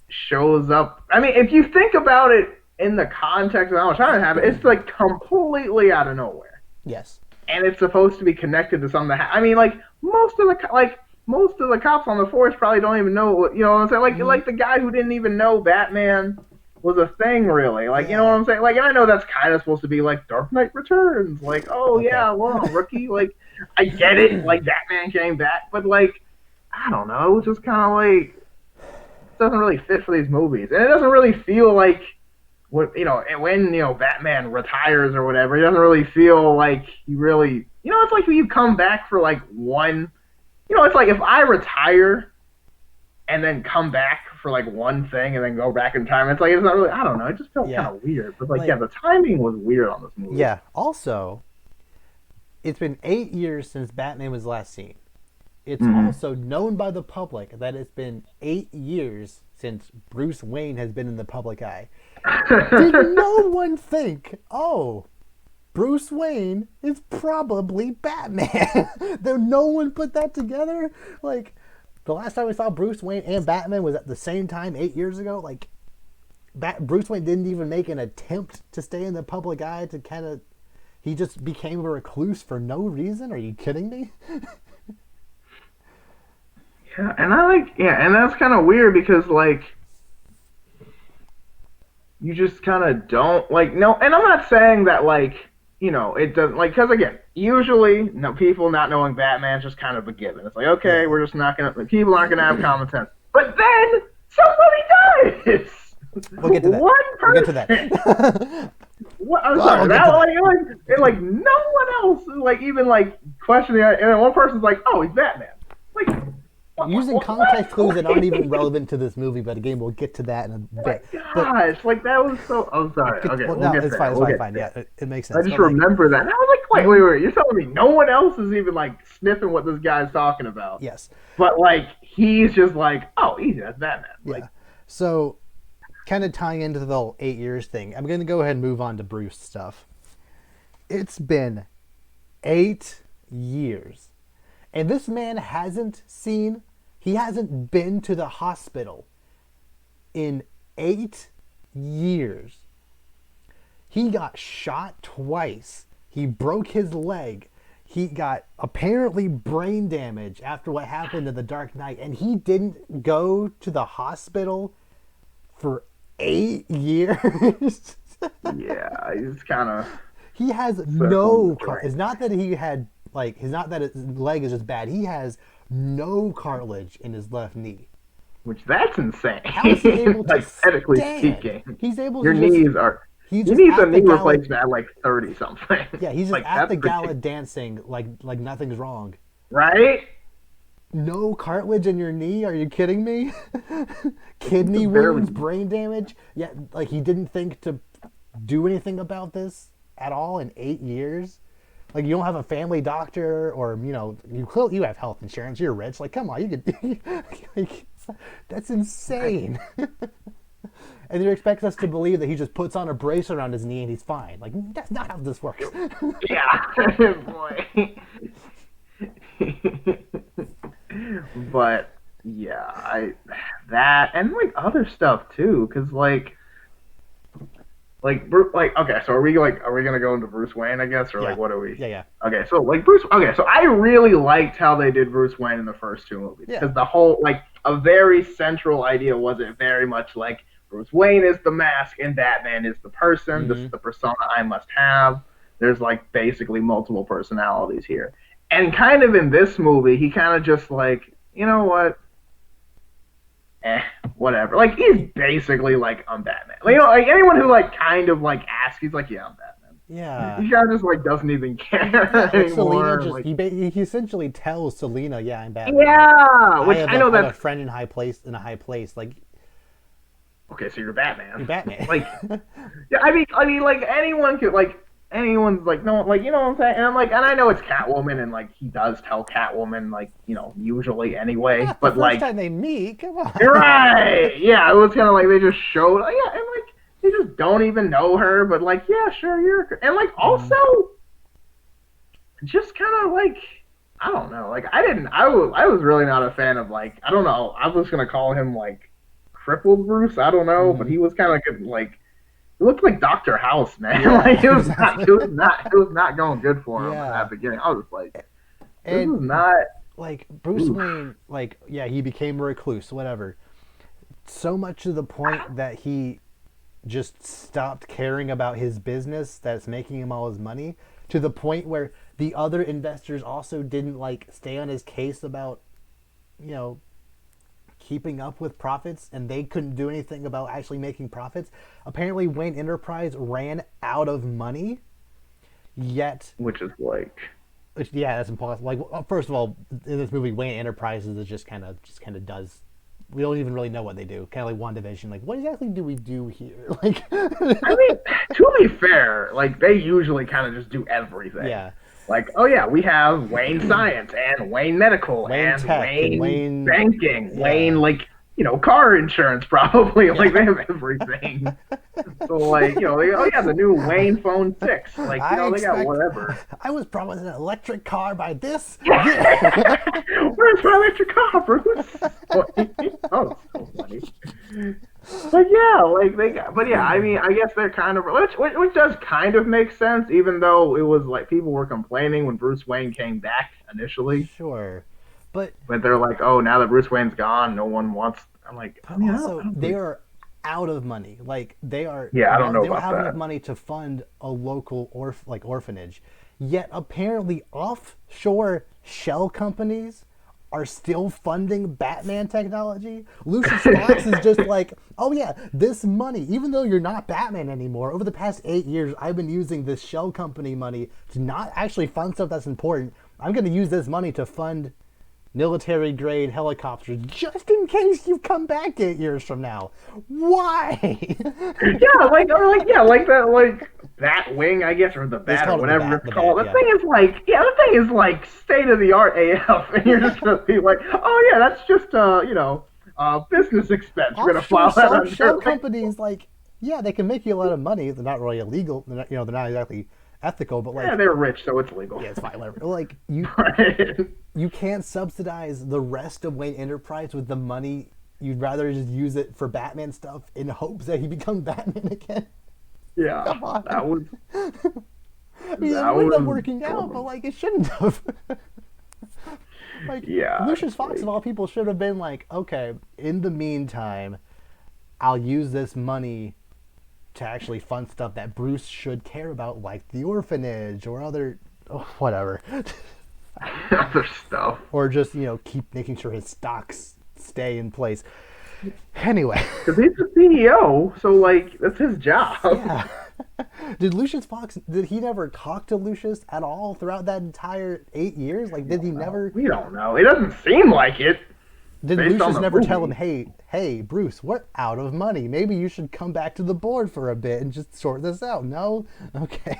shows up. I mean, if you think about it in the context of how much time it happened, it's like completely out of nowhere, Yes. and it's supposed to be connected to something. I mean, like most of the cops on the force probably don't even know. You know what I'm saying? Like the guy who didn't even know Batman was a thing, really. Like, you know what I'm saying? Like, and I know that's kind of supposed to be like Dark Knight Returns. Like, oh Okay. yeah, well, rookie. Like, I get it. Like, Batman came back, but like, I don't know. It was just kind of like it doesn't really fit for these movies, and it doesn't really feel like when Batman retires or whatever. It doesn't really feel like he really. It's like when you come back for like one. It's like if I retire and then come back for like one thing and then go back in time. It's like it's not really. I don't know. It just felt Yeah. kind of weird. But like, Like- yeah, the timing was weird on this movie. Yeah. Also, it's been 8 years since Batman was last seen. It's also known by the public that it's been 8 years since Bruce Wayne has been in the public eye. Did no one think, oh, Bruce Wayne is probably Batman? Though no one put that together. Like, the last time we saw Bruce Wayne and Batman was at the same time 8 years ago. Like, Bruce Wayne didn't even make an attempt to stay in the public eye to kind of. He just became a recluse for no reason. Are you kidding me? Yeah, and that's kind of weird because like you just kind of don't like no, and I'm not saying that like it doesn't like because again usually no people not knowing Batman's just kind of a given. It's like okay, we're just not gonna people aren't gonna have common sense, but then somebody does. We'll get to that. One We'll get to person. that. What, I'm Well, sorry. we'll get That, to like no one else is like even like questioning it, and then one person's like, "Oh, he's Batman." Like, using context clues that aren't even relevant to this movie, but again, we'll get to that in a bit. Gosh, like that was so. I'm sorry. Okay, Well, we'll no, get it's there. fine, it's We'll fine, get fine. there. Yeah, it makes I sense. just But like, remember that. And I was like, wait. You're telling me no one else is even like sniffing what this guy's talking about? yes, But like he's just like, oh, easy, that's Batman. Like, yeah. So, kind of tying into the whole 8 years thing, I'm going to go ahead and move on to Bruce stuff. It's been 8 years, and this man he hasn't been to the hospital in 8 years. He got shot twice. He broke his leg. He got apparently brain damage after what happened in The Dark Knight, and he didn't go to the hospital for 8 years. yeah, he's kind of. He has it's not that he had it's not that his leg is just bad. He has no cartilage in his left knee. Which that's insane. How is he able to hypothetically stand? speaking? He's able Your to knees are. He's You just need at a the knee gala- replacement at like 30 something. Yeah, he's just like, at the gala ridiculous. dancing like nothing's wrong. Right? No cartilage in your knee? Are you kidding me? Kidney barely- wounds, brain damage. Yeah, like he didn't think to do anything about this at all in 8 years. Like you don't have a family doctor, or you have health insurance. You're rich. Like come on, you could. Like, that's insane. And you expect us to believe that he just puts on a brace around his knee and he's fine. Like that's not how this works. Yeah, boy. But yeah, that and like other stuff too, because like okay, so are we gonna go into Bruce Wayne, I guess, or Yeah. like what are we? Yeah. Okay, so like Bruce. Okay, so I really liked how they did Bruce Wayne in the first two movies, Yeah. because the whole like a very central idea was it very much like Bruce Wayne is the mask and Batman is the person. This is the persona I must have. There's like basically multiple personalities here, and kind of in this movie, he kind of just like, you know what? Whatever. Like he's basically like, I'm Batman. Like, like anyone who like kind of like asks, he's like, yeah, I'm Batman. Yeah. He kind of just like doesn't even care Like anymore. Selena just like, he essentially tells Selena, "Yeah, I'm Batman." yeah, which I know have a that. friend in a high place. Like Okay, so you're Batman. you're Batman. Like, yeah, I mean, like anyone could like. Anyone's like, no, like, you know what I'm saying? And I'm like, and I know it's Catwoman, and like he does tell Catwoman, like, usually anyway. Not but the like, first time they meet, come on. you're right. Yeah, it was kind of like they just showed, yeah, and like they just don't even know her, but like, yeah, sure, you're, and like also, just kind of like, I don't know, like I was really not a fan of like, I don't know, I was gonna call him like crippled Bruce, I don't know, but he was kind of good, like. It looked like Dr. House, man. Yeah, like it was exactly. not. It was not going good for him Yeah. at the beginning. I was just like, this And is not. like Bruce Wayne, like yeah, he became a recluse, whatever. So much to the point that he just stopped caring about his business that's making him all his money, to the point where the other investors also didn't like stay on his case about, keeping up with profits, and they couldn't do anything about actually making profits. Apparently Wayne Enterprise ran out of money, yet Which is like. yeah, that's impossible. Like first of all, in this movie Wayne Enterprises is just kind of does, we don't even really know what they do. Kind of like WandaVision, like what exactly do we do here? Like I mean, to be fair, like they usually kind of just do everything. yeah. Like, oh yeah, we have Wayne Science and Wayne Medical Wayne and Tech Wayne, and Wayne- Banking, yeah. Wayne car insurance probably. Like they have everything. So like, oh yeah, the new Wayne Phone 6. Like, they got whatever. I was promised an electric car by this. Where's my electric car, Bruce? Oh, so funny. But yeah, like they got, but yeah, I mean, I guess they're kind of, which does kind of make sense, even though it was like people were complaining when Bruce Wayne came back initially. Sure, but they're like, oh, now that Bruce Wayne's gone, no one wants. I'm like, I mean, also they are out of money. Like they are. Yeah, I don't know They don't about have that. enough money to fund a local orphanage. Yet apparently offshore shell companies are still funding Batman technology. Lucius Fox is just like, oh yeah, this money, even though you're not Batman anymore, over the past 8 years, I've been using this shell company money to not actually fund stuff that's important. I'm going to use this money to fund military grade helicopters just in case you come back 8 years from now. Why? Yeah, like or like yeah, like that that wing, I guess, or the It's bat or called the whatever bat. it's The called. bat. The Yeah. thing is like yeah, the thing is like state of the art AF, and you're just gonna be like, oh yeah, that's just business expense. We're gonna Offshore file that under shell like companies, like, yeah, they can make you a lot of money. They're not really illegal. They're not, they're not exactly ethical, but yeah, like, they're rich, so it's legal. yeah, it's fine, whatever. Like Right. you can't subsidize the rest of Wayne Enterprise with the money. You'd rather just use it for Batman stuff in hopes that he becomes Batman again. Yeah, Come on. that was I mean, it that would was have working out, but like it shouldn't have. Like yeah. Lucius Fox of all people should have been like, okay, in the meantime, I'll use this money to actually fund stuff that Bruce should care about, like the orphanage or other, whatever, Other stuff. or just keep making sure his stocks stay in place. Anyway, Because he's the CEO, so like that's his job. yeah. Did Lucius Fox? Did he never talk to Lucius at all throughout that entire 8 years? Like, did he never? We don't know. It doesn't seem like it. Did Based on Lucius the never tell him, movie. hey, Bruce, we're out of money. Maybe you should come back to the board for a bit and just sort this out? No? Okay.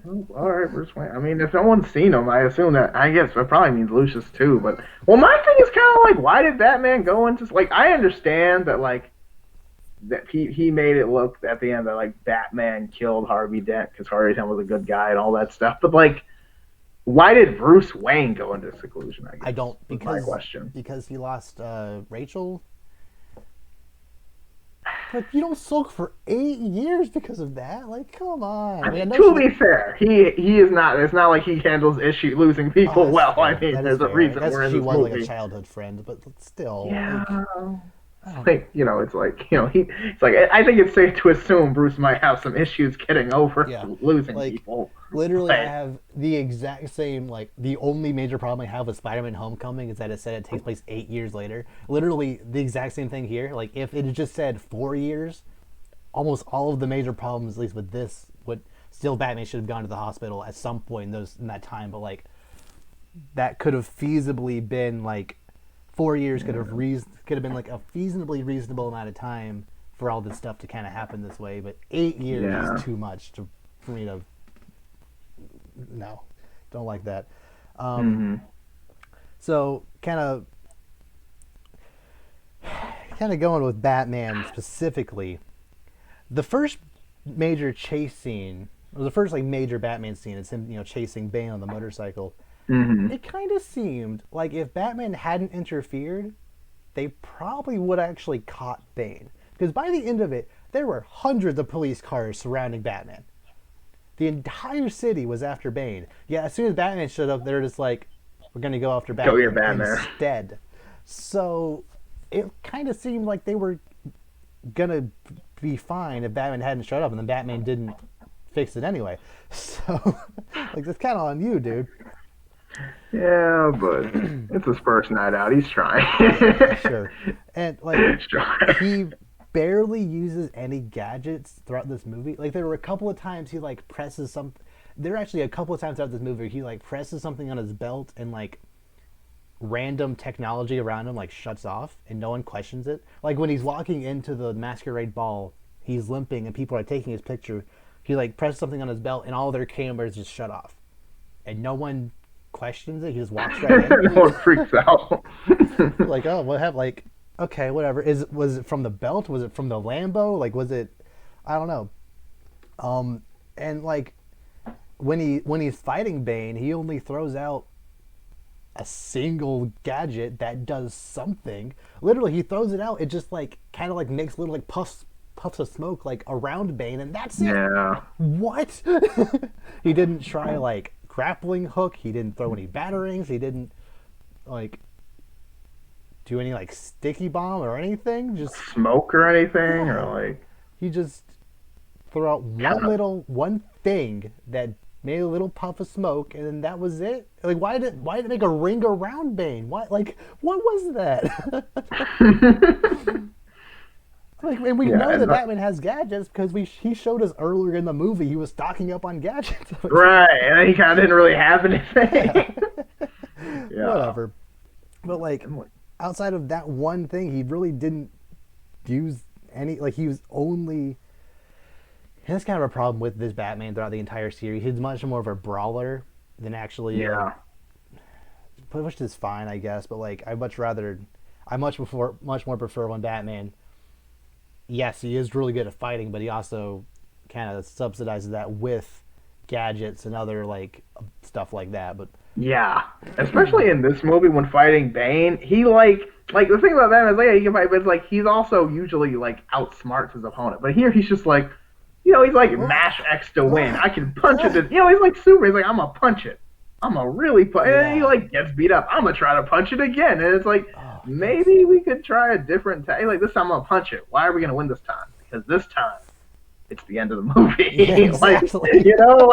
Oh, all right, Bruce Wayne. I mean, if no one's seen him, I assume that. I guess it probably means Lucius too. But well, my thing is kind of like, why did Batman go into like? I understand that like that he made it look at the end that like Batman killed Harvey Dent because Harvey Dent was a good guy and all that stuff. But like, why did Bruce Wayne go into seclusion? I guess I don't, was my because question. he lost Rachel. But you don't sulk for 8 years because of that. Like, come on. I mean, mean, know to be fair, he is not. It's not like he handles losing people that's well. fair. I mean, That is there's a fair. reason I guess we're in she this was like a movie. childhood friend, but still. Yeah. Like, Like it's like it's like I think it's safe to assume Bruce might have some issues getting over yeah. losing Like, people. literally, But, I have the exact same, like, the only major problem I have with Spider-Man Homecoming is that it said it takes place 8 years later. Literally, the exact same thing here. Like, if it had just said 4 years, almost all of the major problems, at least with this, would still Batman should have gone to the hospital at some point in that time. But like, that could have feasibly been like 4 years could have been like a feasibly reasonable amount of time for all this stuff to kind of happen this way. But 8 years Yeah. is too much for me to. No, don't like that. So kind of going with Batman specifically. The first major chase scene, or the first like major Batman scene, is him chasing Bane on the motorcycle. It kind of seemed like if Batman hadn't interfered, they probably would have actually caught Bane. Because by the end of it, there were hundreds of police cars surrounding Batman. The entire city was after Bane. Yeah, as soon as Batman showed up, they're just like, we're going to go after Batman, get Batman instead. So it kind of seemed like they were going to be fine if Batman hadn't showed up, and then Batman didn't fix it anyway. So, like, that's kind of on you, dude. Yeah, but it's his first night out. He's trying. Sure. And like, He's trying. he barely uses any gadgets throughout this movie. Like, there were a couple of times he like presses some. There are actually a couple of times throughout this movie he like presses something on his belt and like random technology around him like shuts off and no one questions it. Like when he's walking into the masquerade ball, he's limping and people are taking his picture. He like presses something on his belt and all their cameras just shut off, and no one questions it. He just walks right in. No one freaks out. Like, oh, what happened? Like, okay, whatever. Was it from the belt? Was it from the Lambo? Like, was it? I don't know. And like when he's fighting Bane, he only throws out a single gadget that does something. Literally, he throws it out. It just like kind of like makes little like puffs of smoke like around Bane, and that's it. Yeah. What? He didn't try like grappling hook. He didn't throw any batarangs. He didn't like do any like sticky bomb or anything. Just Smoke or anything, or like he just threw out one thing that made a little puff of smoke, and then that was it. Like, why did it make a ring around Bane? What was that? Like, and we know that Batman has gadgets because he showed us earlier in the movie he was stocking up on gadgets. right, and he kind of didn't really have anything. Yeah. Whatever. But like outside of that one thing, he really didn't use any. Like he was only. And that's kind of a problem with this Batman throughout the entire series. He's much more of a brawler than actually like, Yeah. which is fine, I guess. But like, I much more prefer when Batman. Yes, he is really good at fighting, but he also kind of subsidizes that with gadgets and other like stuff like that. But Yeah, especially in this movie when fighting Bane, he like the thing about that is like yeah, he can fight, but it's like he's also usually like outsmarts his opponent. But here he's just like, he's like mash X to win. I can punch it. He's like super. He's like I'm gonna punch it. I'm gonna really punch. And then he like gets beat up. I'm gonna try to punch it again. And it's like maybe we could try a different like this time I'm gonna punch it. Why are we gonna win this time? Because this time it's the end of the movie. Yeah, exactly. Like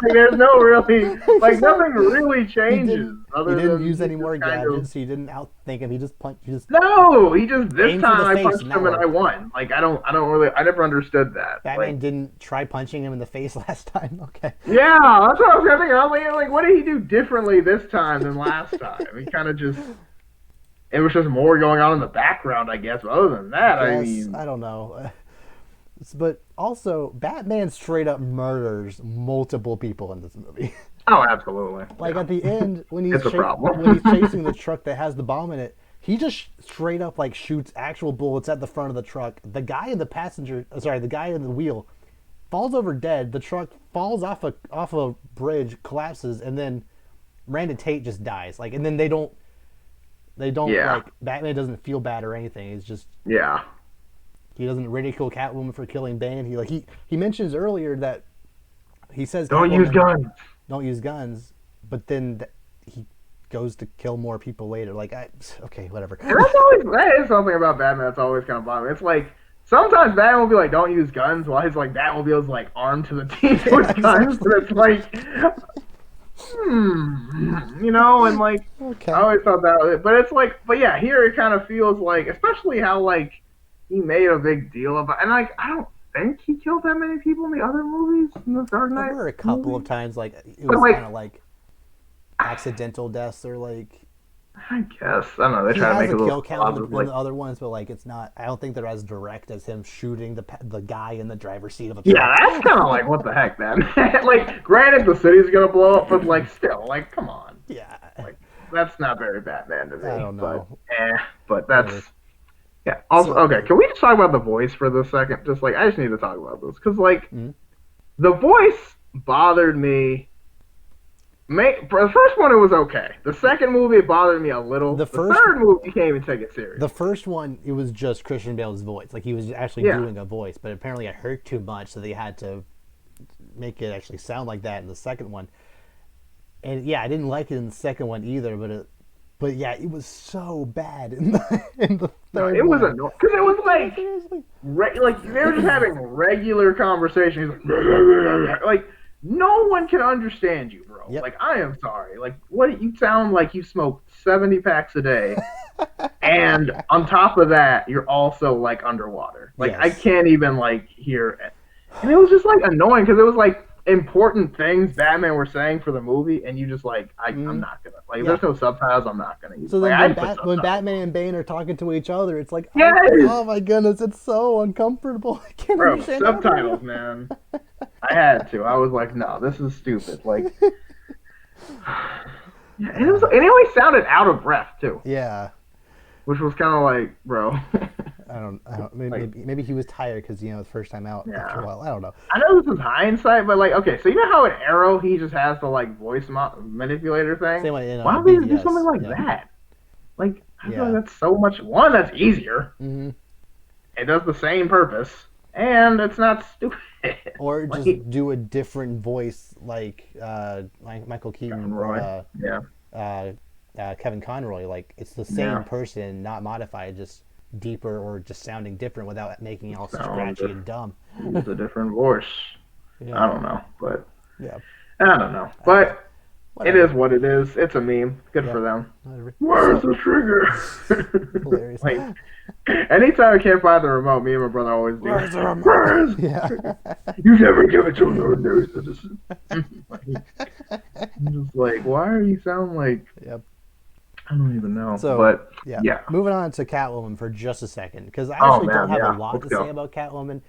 there's no really, like nothing really changes. He didn't use any more gadgets. He didn't outthink him. He just punched. No, he just this time I punched him and worked. I won. Like I don't really, I never understood that. Batman like, didn't try punching him in the face last time. Okay. Yeah, that's what I was thinking. I was like, what did he do differently this time than last time? He kind of just. It was just more going on in the background, I guess. But other than that, I mean, I don't know. But also, Batman straight up murders multiple people in this movie. Oh, absolutely. Like at the end, when he's when he's chasing the truck that has the bomb in it, he just straight up like shoots actual bullets at the front of the truck. The guy in the guy in the wheel, falls over dead. The truck falls off a bridge, collapses, and then Randa Tate just dies. Like, and then they don't like Batman doesn't feel bad or anything. It's just He doesn't ridicule Catwoman for killing Bane. He mentions earlier that he says don't use guns. Don't use guns, but then he goes to kill more people later. Like okay, whatever. And that is something about Batman that's always kind of bothering me. It's like sometimes Batman will be like, "Don't use guns," while his like Batmobile's like armed to the teeth with guns. But it's like, and like okay. I always thought that, but it's like, but yeah, here it kind of feels like, especially how like he made a big deal about, and like I don't think he killed that many people in the other movies in the Dark Knight. There were a couple of times like it was kind of like accidental deaths or like. I guess I don't know. They try to make a kill count in the other ones, but like it's not. I don't think they're as direct as him shooting the guy in the driver's seat of a truck. Yeah, that's kind of like what the heck, man. Like, granted, the city's gonna blow up, but like, still, like, come on. Yeah. Like, that's not very Batman to me. I don't know. But that's. Yeah. Also, okay. Can we just talk about the voice for the second? Just like I just need to talk about this because like the voice bothered me. For the first one, it was okay. The second movie, it bothered me a little. The third movie, you can't even take it serious. The first one, it was just Christian Bale's voice. Like, he was actually doing a voice, but apparently it hurt too much, so they had to make it actually sound like that in the second one. And, yeah, I didn't like it in the second one either, but yeah, it was so bad in the third one. It was annoying. Because it was like, they were just having regular conversations. Like, no one can understand you, bro. Yep. Like, I am sorry. Like, what you sound like you smoke 70 packs a day, and on top of that, you're also like underwater. Like, I can't even like hear it. And it was just like annoying because it was like important things Batman were saying for the movie, and you just like, I'm not gonna like. If there's no subtitles, I'm not gonna use. So then when Batman and Bane are talking to each other, it's like, oh my goodness, it's so uncomfortable. I can't understand subtitles, man. I had to. I was like, no, this is stupid. Like, and it always sounded out of breath too. Yeah. Which was kind of like, bro. I don't. Maybe he was tired because the first time out after a while. I don't know. I know this is hindsight, but like, okay, so you know how in Arrow he just has the like voice manipulator thing. Same way why don't they do something like that? Like, I feel like that's so much. One, that's easier. Mm-hmm. It does the same purpose, and it's not stupid. Or just do a different voice, like Michael Keaton or Kevin Conroy. Like, it's the same person, not modified, just deeper or just sounding different without making it all scratchy and dumb. It's a different voice. I don't know, but I don't know, but it is what it is. It's a meme. Good for them. Where's the trigger? Hilarious. Like, anytime I can't find the remote, me and my brother always do. Where's the remote? You never give it to an ordinary citizen. I'm just like, why are you sound like? Yep. I don't even know, So, but yeah, yeah. moving on to Catwoman for just a second, because I Oh actually don't man, have a yeah. lot Let's to say go. about Catwoman.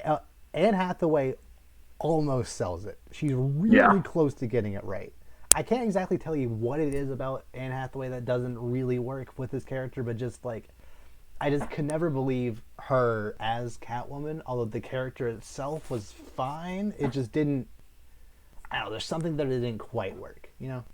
Uh, Anne Hathaway almost sells it. She's Yeah. really close to getting it right. I can't exactly tell you what it is about Anne Hathaway that doesn't really work with this character, but just like I just could never believe her as Catwoman. Although the character itself was fine, it just didn't. I don't know. There's something that it didn't quite work. You know?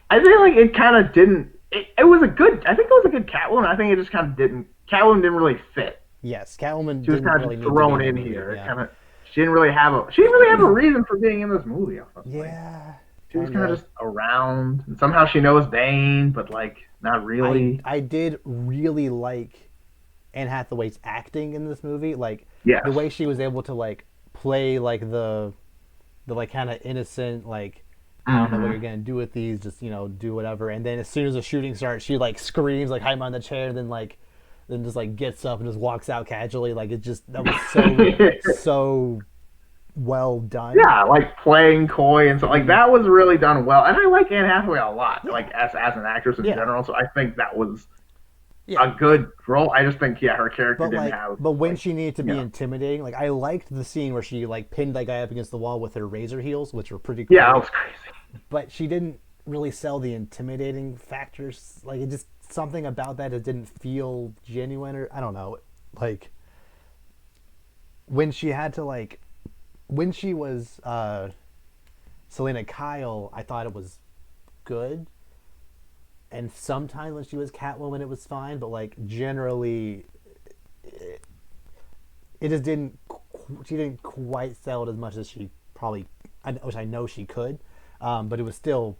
I feel like it kind of didn't. It was a good. I think it was a good Catwoman. I think it just kind of didn't. Catwoman didn't really fit. Yes, Catwoman She was didn't kind of really just need to be thrown in the in movie. here. It Yeah. kind of. She didn't really have a. She didn't really have a reason for being in this movie. Honestly, Yeah, she was kind kind of of. just around. And somehow she knows Bane, but like not really. I did really like Anne Hathaway's acting in this movie, like the Yes. way she was able to like play like the like kind of innocent like I don't know what Hmm. you're gonna do with these, just do whatever. And then as soon as the shooting starts, she like screams like I'm on the chair, and then just like gets up and just walks out casually. Like it just that was so well done. Yeah, like playing coy and so like Mm-hmm. that was really done well. And I like Anne Hathaway a lot, Yeah, like as an actress in yeah, general. So I think that was yeah. a good role. I just think yeah, her character didn't have But when like she needed to be yeah. intimidating, like I liked the scene where she like pinned that guy up against the wall with her razor heels, which were pretty Yeah, that cool. was crazy. But she didn't really sell the intimidating factors. Like it just something about that it didn't feel genuine, or I don't know. Like when she had to like when she was Selena Kyle, I thought it was good. And sometimes when she was Catwoman, it was fine. But like generally, it just didn't. She didn't quite sell it as much as she probably, which I know she could. But it was still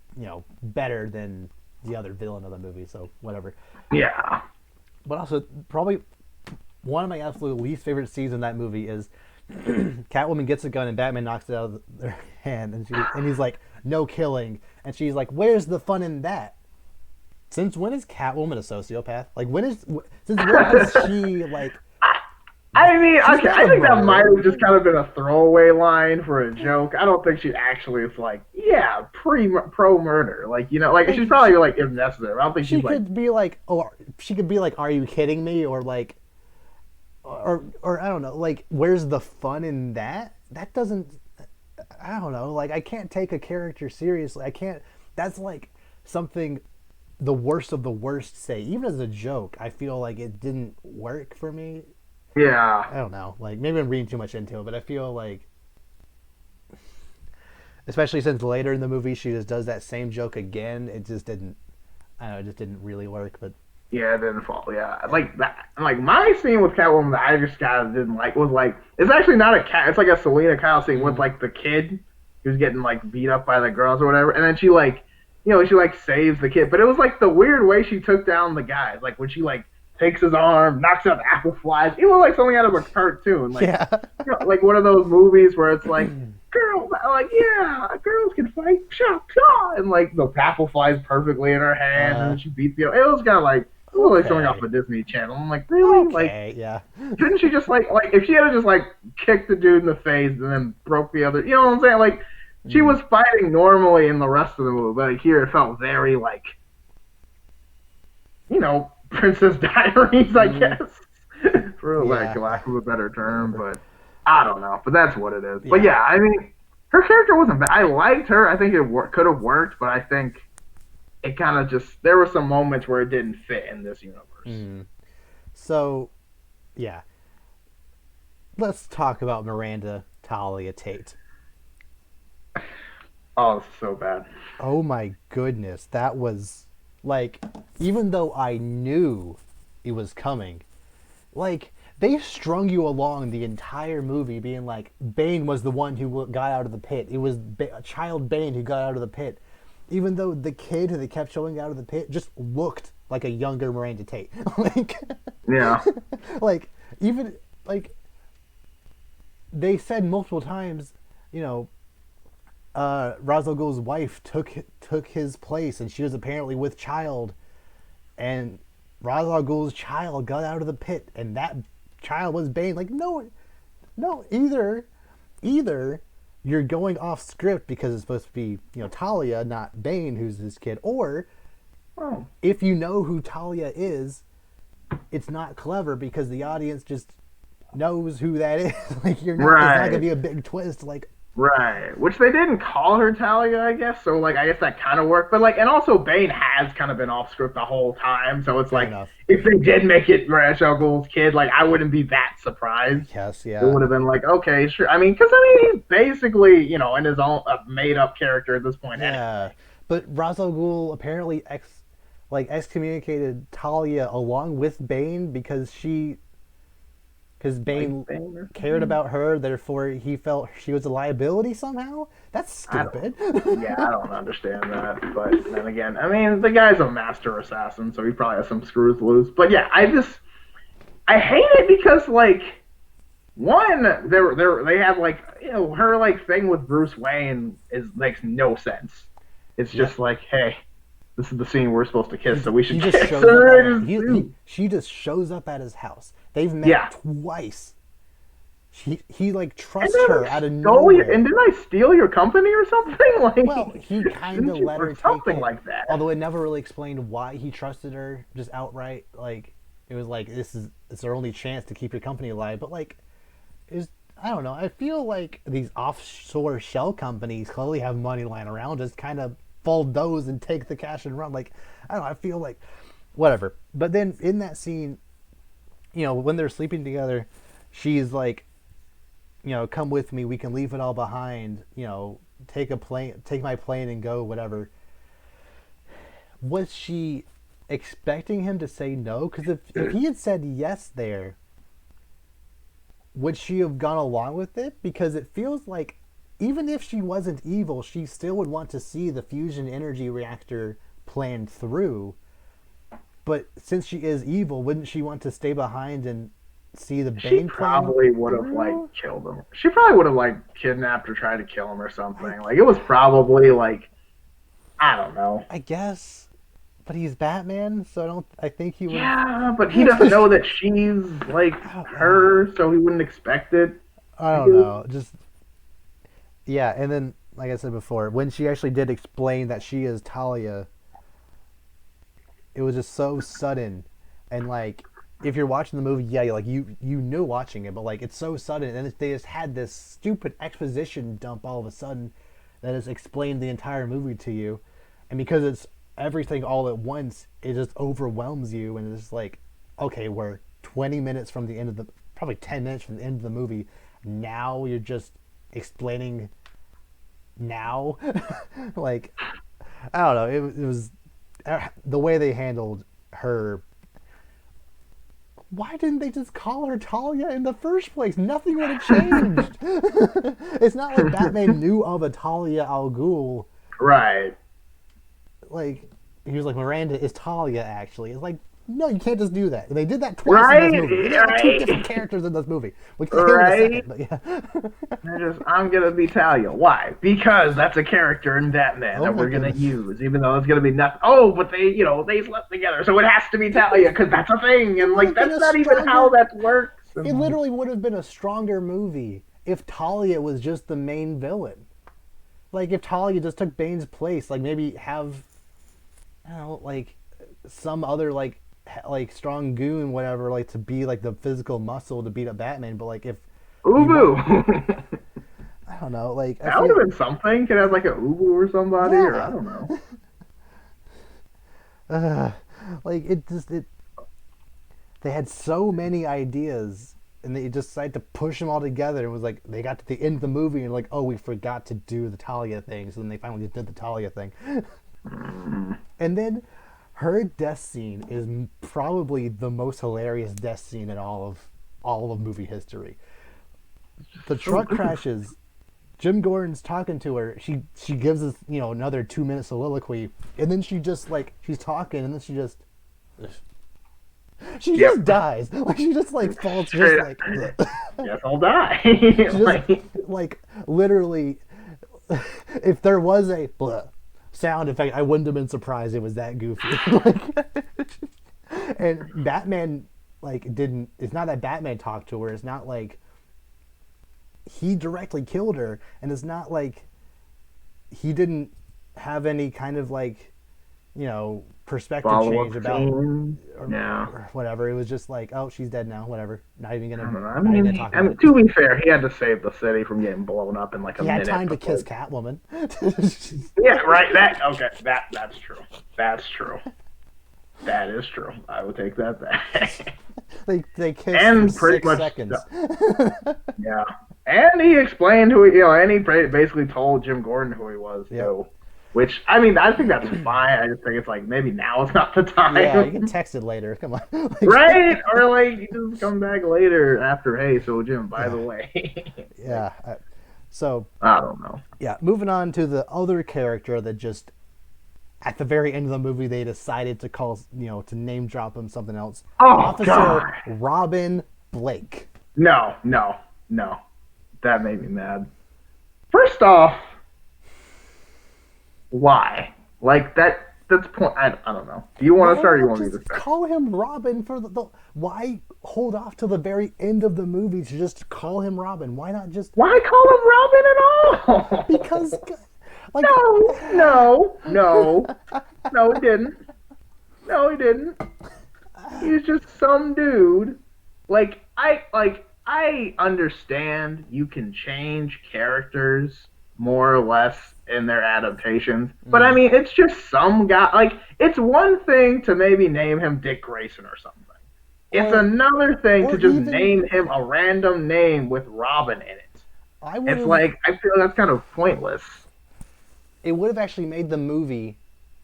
better than the other villain of the movie. So whatever. Yeah. But also probably one of my absolute least favorite scenes in that movie is Catwoman gets a gun and Batman knocks it out of their hand, and he's like, "No killing," and she's like, "Where's the fun in that?" Since when is Catwoman a sociopath? Like since when has she like I mean, she's okay, not I a think that might murderer? have just kind of been a throwaway line for a joke. I don't think she actually is like, yeah, pro murder. Like, like Like she's probably like if necessary. I don't think she she's like, could be like, oh, she could be like, "Are you kidding me?" Or like, or I don't know, like, where's the fun in that? That doesn't. I don't know. Like, I can't take a character seriously. I can't. That's like something the worst of the worst say. Even as a joke, I feel like it didn't work for me. yeah, I don't know. Like, maybe I'm reading too much into it, but I feel like, especially since later in the movie she just does that same joke again, it just didn't. I don't know. It just didn't really work. But yeah, it didn't fall. Yeah, yeah. like that. Like my scene with Catwoman that I just kind of didn't like was like it's actually not a cat. It's like a Selena Kyle scene with Mm. like the kid who's getting like beat up by the girls or whatever, and then she like she like saves the kid, but it was like the weird way she took down the guys, like when she like takes his arm, knocks out apple flies. It looked like something out of a cartoon, like Yeah. like one of those movies where it's like girls, like yeah, girls can fight, pshaw, pshaw, and like the apple flies perfectly in her hand, and uh. then she beats the. It was kind of like it was like something off Okay. a Disney Channel. I'm like, really? Like, Okay. Yeah. couldn't she just like if she had just like kicked the dude in the face and then broke the other? You know what I'm saying? Like, she Mm. was fighting normally in the rest of the movie, but like, here it felt very like Princess Diaries, I Mm. guess, for like Yeah. lack of a better term. Whatever. But I don't know. But that's what it is. But Yeah. yeah, I mean, her character wasn't bad. I liked her. I think it could have worked, but I think it kind of just there were some moments where it didn't fit in this universe. Mm. So, yeah. Let's talk about Miranda Talia Tate. Oh, this is so bad. Oh my goodness, that was like, even though I knew it was coming, like they strung you along the entire movie, being like Bane was the one who got out of the pit. It was child Bane who got out of the pit, even though the kid who they kept showing out of the pit just looked like a younger Miranda Tate. like, Yeah. like even like they said multiple times, you know, Ra's al Ghul's wife took his place, and she was apparently with child, and Ra's al Ghul's child got out of the pit, and that child was Bane. Like, no, no, either you're going off script because it's supposed to be Talia, not Bane, who's this kid, or Oh, If you know who Talia is, it's not clever because the audience just knows who that is. Like you're not. It's not gonna right. be a big twist. Like Right, which they didn't call her Talia, I guess. So like, I guess that kind of worked. But like, and also Bane has kind of been off script the whole time. So it's fair like, enough. if they did make it Ra's al Ghul's kid, like I wouldn't be that I surprised. guess It yeah. would have been like, okay, sure. I mean, because I mean, he's basically, in his own made up character at this point Yeah, anyway. but Ra's al Ghul apparently excommunicated Talia along with Bane because Like Bane Bane or cared something. about her, therefore he felt she was a liability somehow. That's I don't. stupid. Yeah, I don't understand that. But then again, I mean, the guy's a master assassin, so he probably has some screws loose. But yeah, I hate it because like one, they have like her like thing with Bruce Wayne is makes no sense. It's Yeah, just like, hey, this is the scene we're supposed to kiss, he's so we he should just kiss. shows up at So she just shows up at his house. They've met yeah, twice. He like and trusts then her I out of stole your, and nowhere. didn't I steal your company or something? Well, Like, he kind didn't of you, let or her take something it, like that? although it never really explained why he trusted her just outright. Like it was like it's our only chance to keep your company alive. But like is I don't know. I feel like these offshore shell companies clearly have money lying around. Just kind of fold those and take the cash and run. Like I don't know. I feel like whatever. But then in that scene, when they're sleeping together, she's like, come with me. We can leave it all behind. Take my plane and go. Whatever. Was she expecting him to say no? Because if he had said yes there, would she have gone along with it? Because it feels like even if she wasn't evil, she still would want to see the fusion energy reactor planned through. But since she is evil, wouldn't she want to stay behind and see the She Bane plan probably would have like through? killed him. She probably would have like kidnapped or tried to kill him or I something. Like it was probably like, I don't know. I guess, but he's Batman, so I don't. I think he would Yeah, but he doesn't have. know that she's like I don't know. her, so he wouldn't expect it. I I don't guess. know. Just yeah, and then like I said before, when she actually did explain that she is Talia, it was just so sudden, and like if you're watching the movie, yeah, like you knew watching it, but like it's so sudden, and they just had this stupid exposition dump all of a sudden that has explained the entire movie to you, and because it's everything all at once, it just overwhelms you, and it's like, okay, we're 20 minutes from the end of the, probably 10 minutes from the end of the movie. Now you're just explaining now, like I don't know. It was the way they handled her. Why didn't they just call her Talia in the first place? Nothing would have changed. It's not like Batman knew of a Talia al Ghul. Right. Like he was like, Miranda is Talia actually. It's like, no, you can't just do that. And they did that twice in this Right. movie. They have two different Right. characters in this movie. We can hit in a Right. second, but yeah. I'm gonna be Talia. Why? Because that's a character in Batman Oh that my we're gonna goodness. use, even though it's gonna be nothing. Oh, but they slept together, so it has to be Talia because that's a thing, It and would like have been that's a not even how stronger. that works. It And like, literally would have been a stronger movie if Talia was just the main villain. Like if Talia just took Bane's place, like maybe have I don't know, like some other like strong goon, whatever, like to be like the physical muscle to beat up Batman. But like if you Ubu. want, I don't know, like I That would have feel, been something. Could have like a Ubu or somebody, or I yeah, don't know. uh, like it. They had so many ideas, and they just decided to push them all together. And it was like they got to the end of the movie and like, oh, we forgot to do the Talia thing. So then they finally did the Talia thing. Mm. And then her death scene is probably the most hilarious death scene in all of movie history. The So truck crashes. Jim Gordon's talking to her. She gives us another 2 minute soliloquy, and then she just like she's talking, and then she yep. just dies. Like she just like falls, just Straight. like Yes, I'll die. she just Like, like literally. If there was a sound effect, I wouldn't have been surprised it was that goofy. Like, and Batman like didn't. It's not that Batman talked to her. It's not like he directly killed her, and it's not like he didn't have any kind of like perspective Follow change up about scene. or, Yeah. or whatever. It was just like, oh, she's dead now. Whatever. I don't know. Not even gonna talk I about mean, it. to be fair, he had to save the city from getting blown up in like a He had minute time to before. kiss Catwoman. Yeah, right. That okay. That's true. That's true. That is true. I would take that back. they kissed for And pretty six much, seconds. yeah. And he explained who he, and he basically told Jim Gordon who he was Yep. too. Which I mean, I think that's fine. I just think it's like maybe now is not the Yeah, you can time, text it later. Come on. right? Or like you just come back later after. Hey, so Jim, by the Yeah. way, like, Yeah. So I don't know. yeah, moving on to the other character that just at the very end of the movie they decided to call to name drop him something else. Oh Officer God, Robin Blake. no, no, no. That made me mad. First off, why? Like that. That's point. I don't know. Do you want to Why start? Or you not want me to just start? call him Robin for the why hold off till the very end of the movie to just call him Robin? Why not just Why call him Robin at all? because like No, he didn't. No, he didn't. He's just some dude. I understand you can change characters more or less in their adaptations, but I mean it's just some guy. Like it's one thing to maybe name him Dick Grayson or something. It's another thing to just even name him a random name with Robin in it. I would It's have like I feel that's kind of pointless. it would have actually made the movie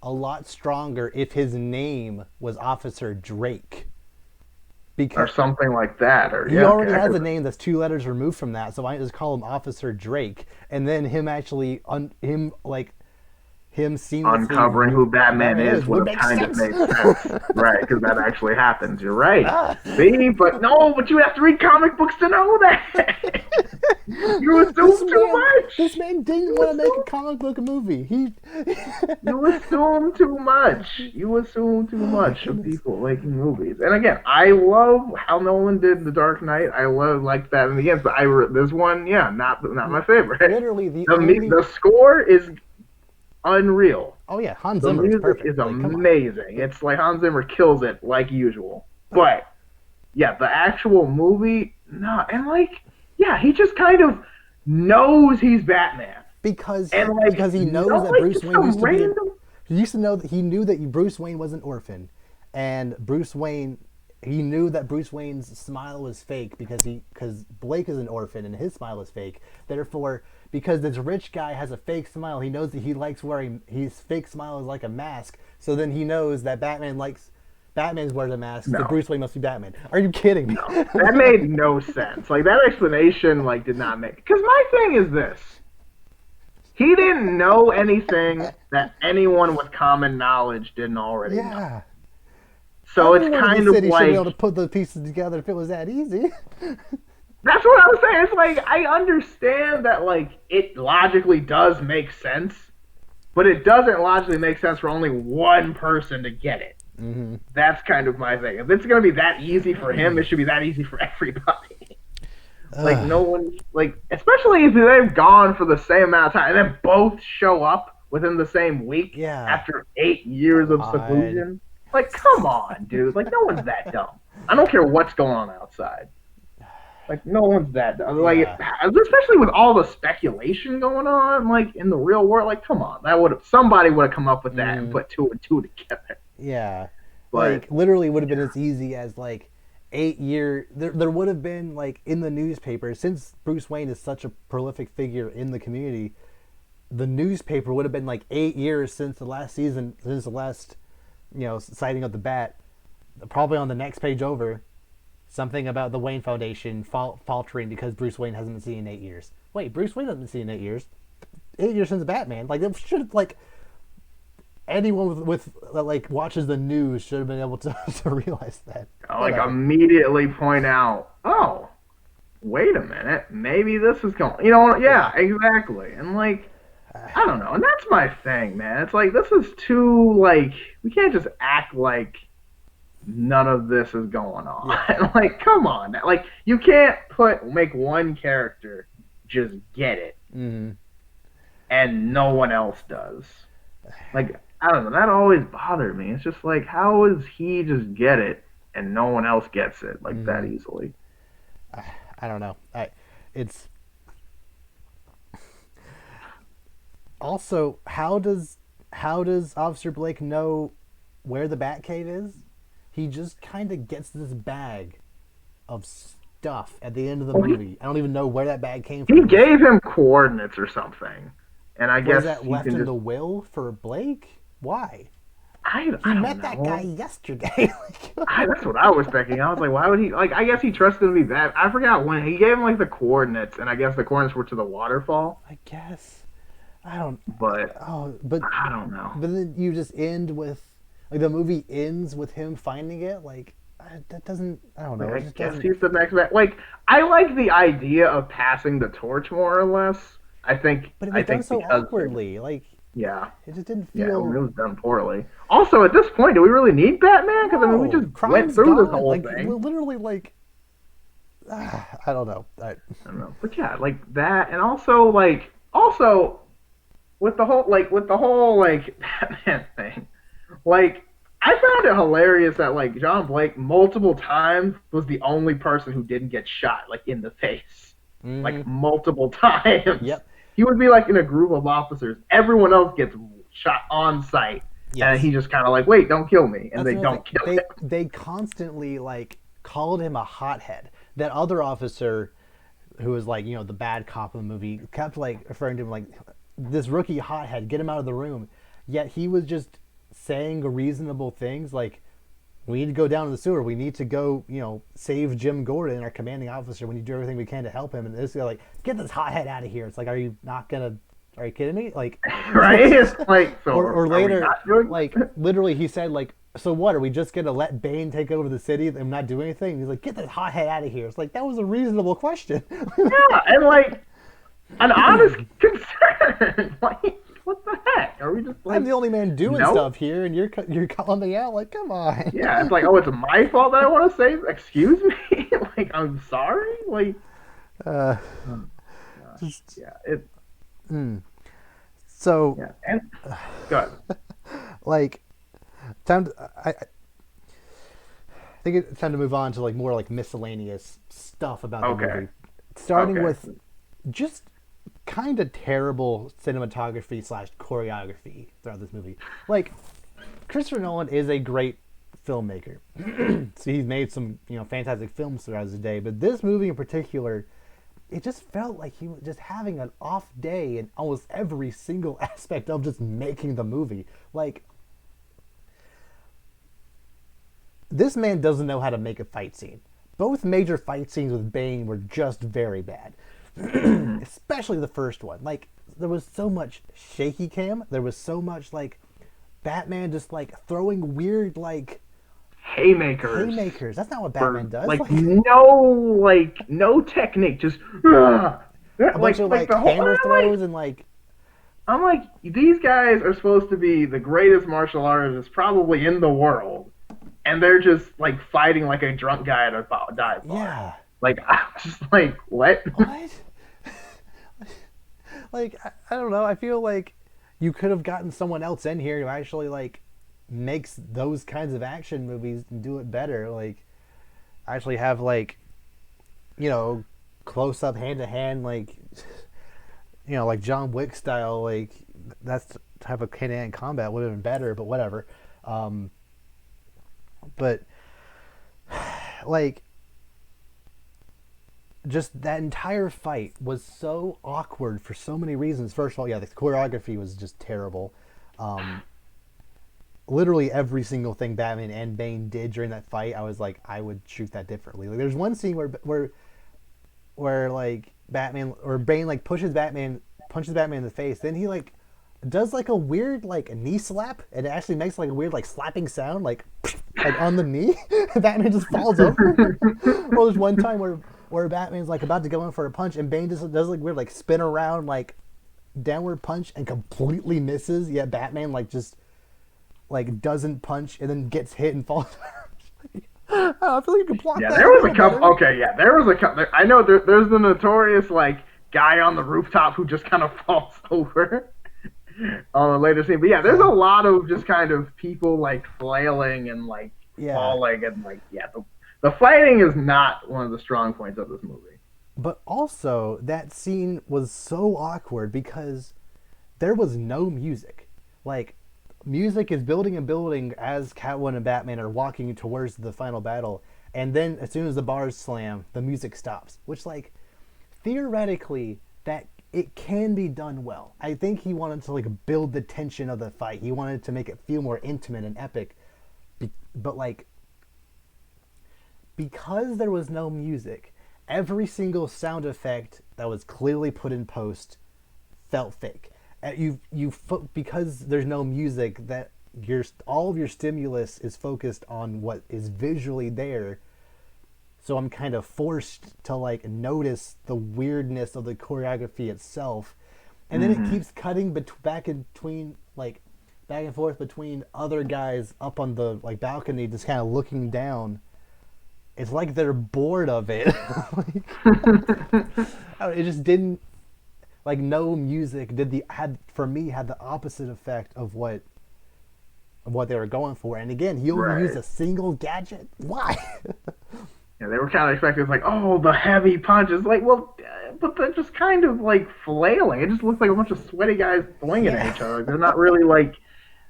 a lot stronger if his name was Officer Drake. Or Because something like that. Or he yeah, already okay. has a name that's 2 letters removed from that, so I just call him Officer Drake, and then him actually him seamlessly Uncovering who Batman is would would have make kind of sense. made sense, right? Because that actually happens. You're right. See, but you have to read comic books to know that. You assume too much. This man didn't want to make a comic book movie. You assume too much. You assume too much of people making movies. And again, I love how Nolan did The Dark Knight. I love like that in the end. But this one, yeah, not my favorite. Literally The score is unreal. Oh yeah, Hans The Zimmer is music perfect. is Like, come on. amazing. It's like Hans Zimmer kills it like usual. But yeah, the actual movie, no, and like yeah, he just kind of knows he's Batman. Because And like because he knows that like, Bruce just Wayne some used to be random. he used to know that he knew that Bruce Wayne was an orphan, and he knew that Bruce Wayne's smile was fake because Blake is an orphan and his smile is fake. Therefore, because this rich guy has a fake smile, he knows that he likes wearing his fake smile is like a mask. So then he knows that Batman's wears a mask. No. So Bruce Wayne must be Batman. Are you kidding me? That made no sense. Like that explanation like did not make. Because my thing is this: he didn't know anything that anyone with common knowledge didn't already know. Yeah. So it's Everyone in kind the of city should be able like to put the pieces together if it was that easy. that's what I was saying. It's like I understand that like it logically does make sense, but it doesn't logically make sense for only one person to get it. Mm-hmm. That's kind of my thing. If it's gonna be that easy for him, it should be that easy for everybody. Like no one, like especially if they've gone for the same amount of time and then both show up within the same week Yeah. after 8 years of seclusion. Like, come on, dude. Like, no one's that dumb. I don't care what's going on outside. Like, no one's that dumb. Like, especially with all the speculation going on, like in the real world. Like, come on, somebody would have come up with that and put 2 and 2 together. Yeah. But, like literally would have been as easy as like 8 year there would have been like in the newspaper, since Bruce Wayne is such a prolific figure in the community, the newspaper would have been like 8 years since the last sighting of the Bat. Probably on the next page over, something about the Wayne Foundation faltering because Bruce Wayne hasn't been seen in 8 years. Wait, Bruce Wayne hasn't been seen in 8 years. 8 years since Batman. Like it should like anyone with like watches the news should have been able to realize that. like, immediately point out, oh, wait a minute, maybe this is going. Yeah, exactly. And like, I don't know, and that's my thing, man. It's like this is too like we can't just act like none of this is going on. Yeah. Like, come on, like you can't make one character just get it, Mm-hmm. and no one else does. Like, I don't know. That always bothered me. It's just like, how does he just get it and no one else gets it like that Mm, easily? I don't know. It's also how does Officer Blake know where the Batcave is? He just kind of gets this bag of stuff at the end of the Well, movie. I don't even know where that bag came he from. Just gave him coordinates or something, and I was guess that he left can in just. the will for Blake? Why? He I don't met that guy know. yesterday. That's what I was thinking. I was like, why would he? Like, I guess he trusted him to be that. I forgot when he gave him like the coordinates, and I guess the coordinates were to the waterfall. I guess I don't. But Oh, but I don't know. but then you just end with like the movie ends with him finding it. Like that doesn't. I don't Like, know. It I just guess doesn't. he's the next man. Like, I like the idea of passing the torch more or less. I think. But it was I done think so because awkwardly. Like yeah, it just didn't yeah, it feel. was done poorly. Also, at this point, do we really need Batman? Because I mean, we just No, went crime's through this gone. whole Like thing. literally, like I don't know. I don't know, but yeah, like that, and also with the whole like Batman thing. Like, I found it hilarious that like John Blake multiple times was the only person who didn't get shot like in the face, Mm-hmm. like multiple times. Yep. He would be like in a group of officers. Everyone else gets shot on sight, and he Yes. just kind of like, wait, don't kill me, and That's they another don't thing. kill They constantly like called him a hothead. That other officer who was like the bad cop in the movie kept like referring to him like this rookie hothead, get him out of the room. Yet he was just saying reasonable things like we need to go down to the sewer. We need to go, save Jim Gordon, our commanding officer. We need to do everything we can to help him. And this guy like, get this hothead out of here. It's like, are you not gonna? Are you kidding me? Like, him. Right? It's like, so or are we later, not doing like that? literally, he said like, so what? Are we just gonna let Bane take over the city and not do anything? And he's like, get this hothead out of here. It's like that was a reasonable question. Yeah, and like an honest concern. Like, what the heck? Are we just I'm like, the only man doing no? stuff here, and you're calling me out. Like, come on. Yeah, it's like, oh, it's my fault that I want to save. Excuse me? Like, I'm sorry? Like, uh, oh, gosh. just Yeah, it, so yeah. And, good. like time. I think it's time to move on to like more like miscellaneous stuff about the Okay. movie, starting Okay. with just kind of terrible cinematography slash choreography throughout this movie. Like Christopher Nolan is a great filmmaker, so he's made some fantastic films throughout his day. But this movie in particular, it just felt like he was just having an off day in almost every single aspect of just making the movie. Like this man doesn't know how to make a fight scene. Both major fight scenes with Bane were just very bad. Hmm. Especially the first one. Like there was so much shaky cam. There was so much like Batman just like throwing weird like Haymakers haymakers. That's not what for Batman does. like Like no technique. Just a bunch of like like the whole. hammer throws and like I'm like, these guys are supposed to be the greatest martial artists probably in the world, and they're just like fighting like a drunk guy at a dive bar. yeah. Like, I was just like, what? What? Like I don't know. I feel like you could have gotten someone else in here who actually like makes those kinds of action movies and do it better. Like actually have like you know close up hand to hand like like John Wick style like that's type of hand to hand combat would have been better. But whatever. Um, but like just that entire fight was so awkward for so many reasons. First of all, yeah, the choreography was just terrible. Um, Literally every single thing Batman and Bane did during that fight, I was like, I would shoot that differently. Like, there's one scene where like Batman or Bane like punches Batman in the face. Then he like does like a weird like a knee slap, and it actually makes like a weird like slapping sound, like on the knee. Batman just falls over. Well, there's one time where Batman's like about to go in for a punch, and Bane just does like weird like spin around like downward punch and completely misses. Yet Batman like just like doesn't punch and then gets hit and falls. I feel like you can block Yeah, that there a was a little couple. better. Okay, yeah, there was a couple. I know there's the notorious like guy on the rooftop who just kind of falls over. on a later scene. But yeah, there's a lot of just kind of people like flailing and like Yeah. falling and like yeah, the fighting is not one of the strong points of this movie. But also, that scene was so awkward because there was no music. Like, music is building and building as Catwoman and Batman are walking towards the final battle, and then as soon as the bars slam, the music stops. Which, like, theoretically, that it can be done well. I think he wanted to like build the tension of the fight. He wanted to make it feel more intimate and epic. But like, because there was no music, every single sound effect that was clearly put in post felt fake. Because there's no music, that your all of your stimulus is focused on what is visually there. So I'm kind of forced to like notice the weirdness of the choreography itself, and then it Mm-hmm. keeps cutting back in between like back and forth between other guys up on the like balcony, just kind of looking down. It's like they're bored of it. Like, it just didn't like no music did the had for me had the opposite effect of what they were going for. And again, he only used Right. a single gadget. Why? Yeah, they were kind of expecting it's like, oh, the heavy punches. Like, well, but they're just kind of like flailing. It just looks like a bunch of sweaty guys swinging at Yeah. each other. They're not really like.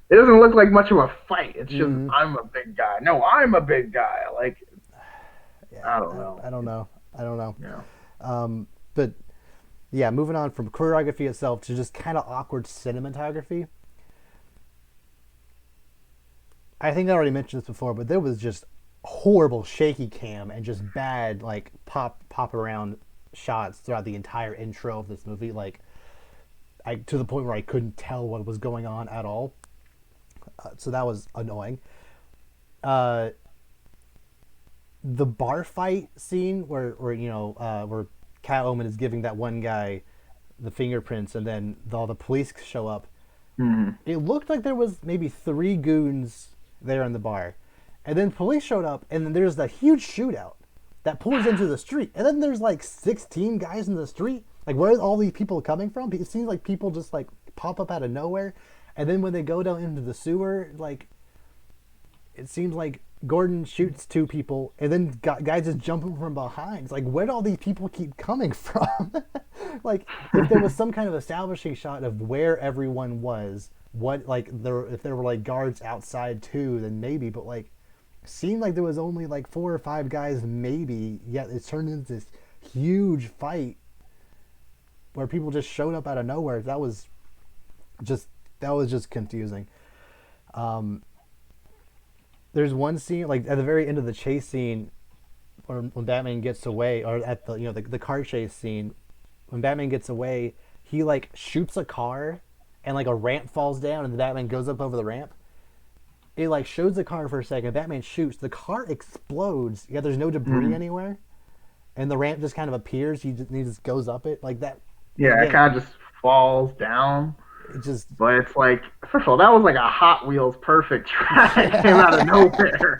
It doesn't look like much of a fight. It's just Mm-hmm. I'm a big guy. No, I'm a big guy. Like Yeah, I don't know. I don't know. I don't know. Yeah. But yeah, moving on from choreography itself to just kind of awkward cinematography. I think I already mentioned this before, but there was just horrible shaky cam and just bad like pop around shots throughout the entire intro of this movie. Like I to the point where I couldn't tell what was going on at all. So that was annoying. Uh, the bar fight scene where where Catwoman is giving that one guy the fingerprints, and then all the police show up. Mm-hmm. It looked like there was maybe three goons there in the bar, and then police showed up, and then there's a huge shootout that pours into the street, and then there's like 16 guys in the street. Like, where are all these people coming from? It seems like people just like pop up out of nowhere, and then when they go down into the sewer, like it seems like Gordon shoots two people, and then guys just jumping from behind. It's like, where do all these people keep coming from? Like, if there was some kind of establishing shot of where everyone was, what like there if there were like guards outside too, then maybe. But like, seemed like there was only like 4 or 5 guys, maybe. Yet it turned into this huge fight where people just showed up out of nowhere. Just that was just confusing. Um, there's one scene like at the very end of the chase scene, or when Batman gets away, or at the the car chase scene, when Batman gets away, he like shoots a car, and like a ramp falls down, and the Batman goes up over the ramp. It like shows the car for a second. Batman shoots, the car explodes. Yeah, there's no debris Mm-hmm. anywhere, and the ramp just kind of appears. He just goes up it like that. Yeah, it Again, kind of just falls down. it just But it's like, first of all, that was like a Hot Wheels perfect track came out of nowhere.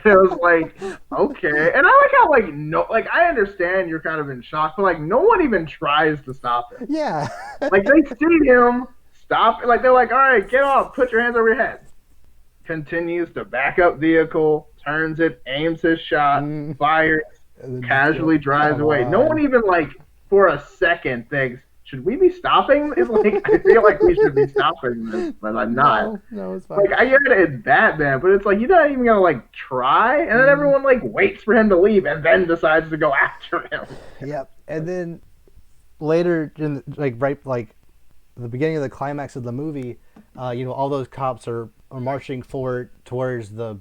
It was like, okay, and I like how like no, like I understand you're kind of in shock, but like no one even tries to stop him. yeah. Like they see him stop, like they're like, all right, get off, put your hands over your head. Continues to back up vehicle, turns it, aims his shot, Mm, fires, and then just casually drives come away. No one on. even like for a second thinks, should we be stopping? It's like I feel like we should be stopping this, but I'm not. No, no, it's fine. Like I get it, it's Batman, but it's like you're not even gonna like try, and then Mm, everyone like waits for him to leave and then decides to go after him. yep. And then later, in like right like the beginning of the climax of the movie, all those cops are marching forward towards the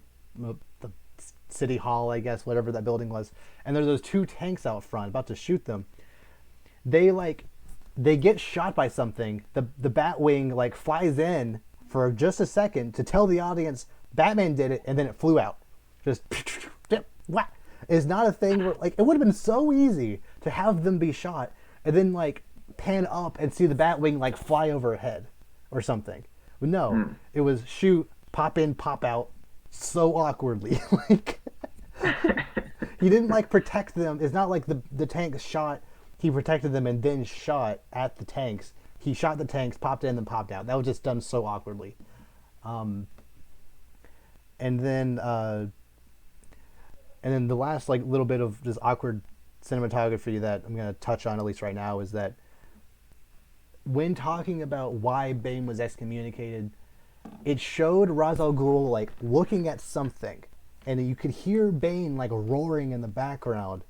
city hall, I guess, whatever that building was, and there's those two tanks out front about to shoot them. They like they get shot by something. The Batwing like flies in for just a second to tell the audience Batman did it, and then it flew out. Just whack. It's not a thing where like it would have been so easy to have them be shot and then like pan up and see the Batwing like fly overhead or something. But no, it was shoot, pop in, pop out, so awkwardly. Like he didn't like protect them. It's not like the tanks shot. He protected them and then shot at the tanks. he shot the tanks, popped in, then popped out. That was just done so awkwardly. And then the last like little bit of just awkward cinematography that I'm gonna touch on at least right now is that when talking about why Bane was excommunicated, it showed Ra's al Ghul like looking at something, and you could hear Bane like roaring in the background,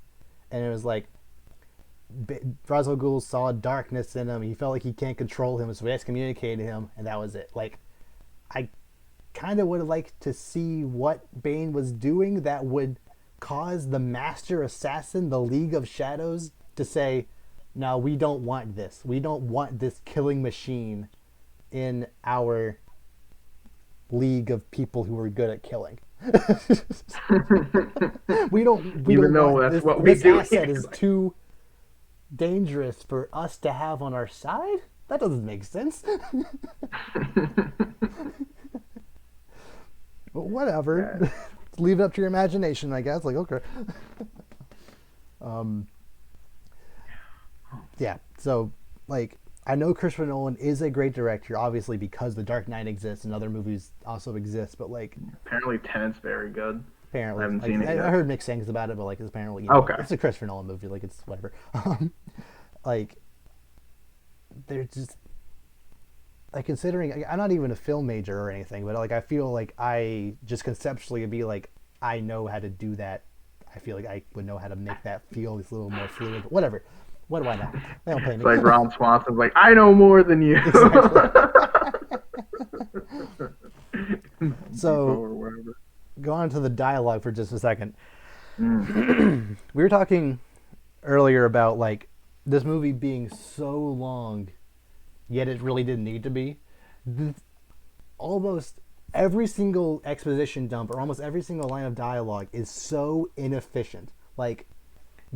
and it was like Ra's al Ghul saw darkness in him. He felt like he can't control him, so he excommunicated him, and that was it. Like, I kind of would have liked to see what Bane was doing that would cause the Master Assassin, the League of Shadows, to say, no, we don't want this. We don't want this killing machine in our league of people who are good at killing. we don't Even though want that's this, what we this do. asset is too dangerous for us to have on our side? That doesn't make sense. But whatever. Yeah. Leave it up to your imagination, I guess. Like, okay. Yeah, so, like, I know Christopher Nolan is a great director, obviously, because The Dark Knight exists and other movies also exist, but, like... Apparently Tenet's very good. Apparently. I haven't like, seen it yet. I heard mixed things about it, but, like, it's apparently, Okay. it's a Christopher Nolan movie, like, it's whatever. Like, they're just... Like, considering... I'm not even a film major or anything, but, like, I feel like I just conceptually would be like, I know how to do that. I feel like I would know how to make that feel a little more fluid, but whatever. What do I know? They don't pay me. It's like Ron Swanson's like, I know more than you. So, go on to the dialogue for just a second. We were talking earlier about, like, this movie being so long, yet it really didn't need to be. Almost every single exposition dump or almost every single line of dialogue is so inefficient. Like,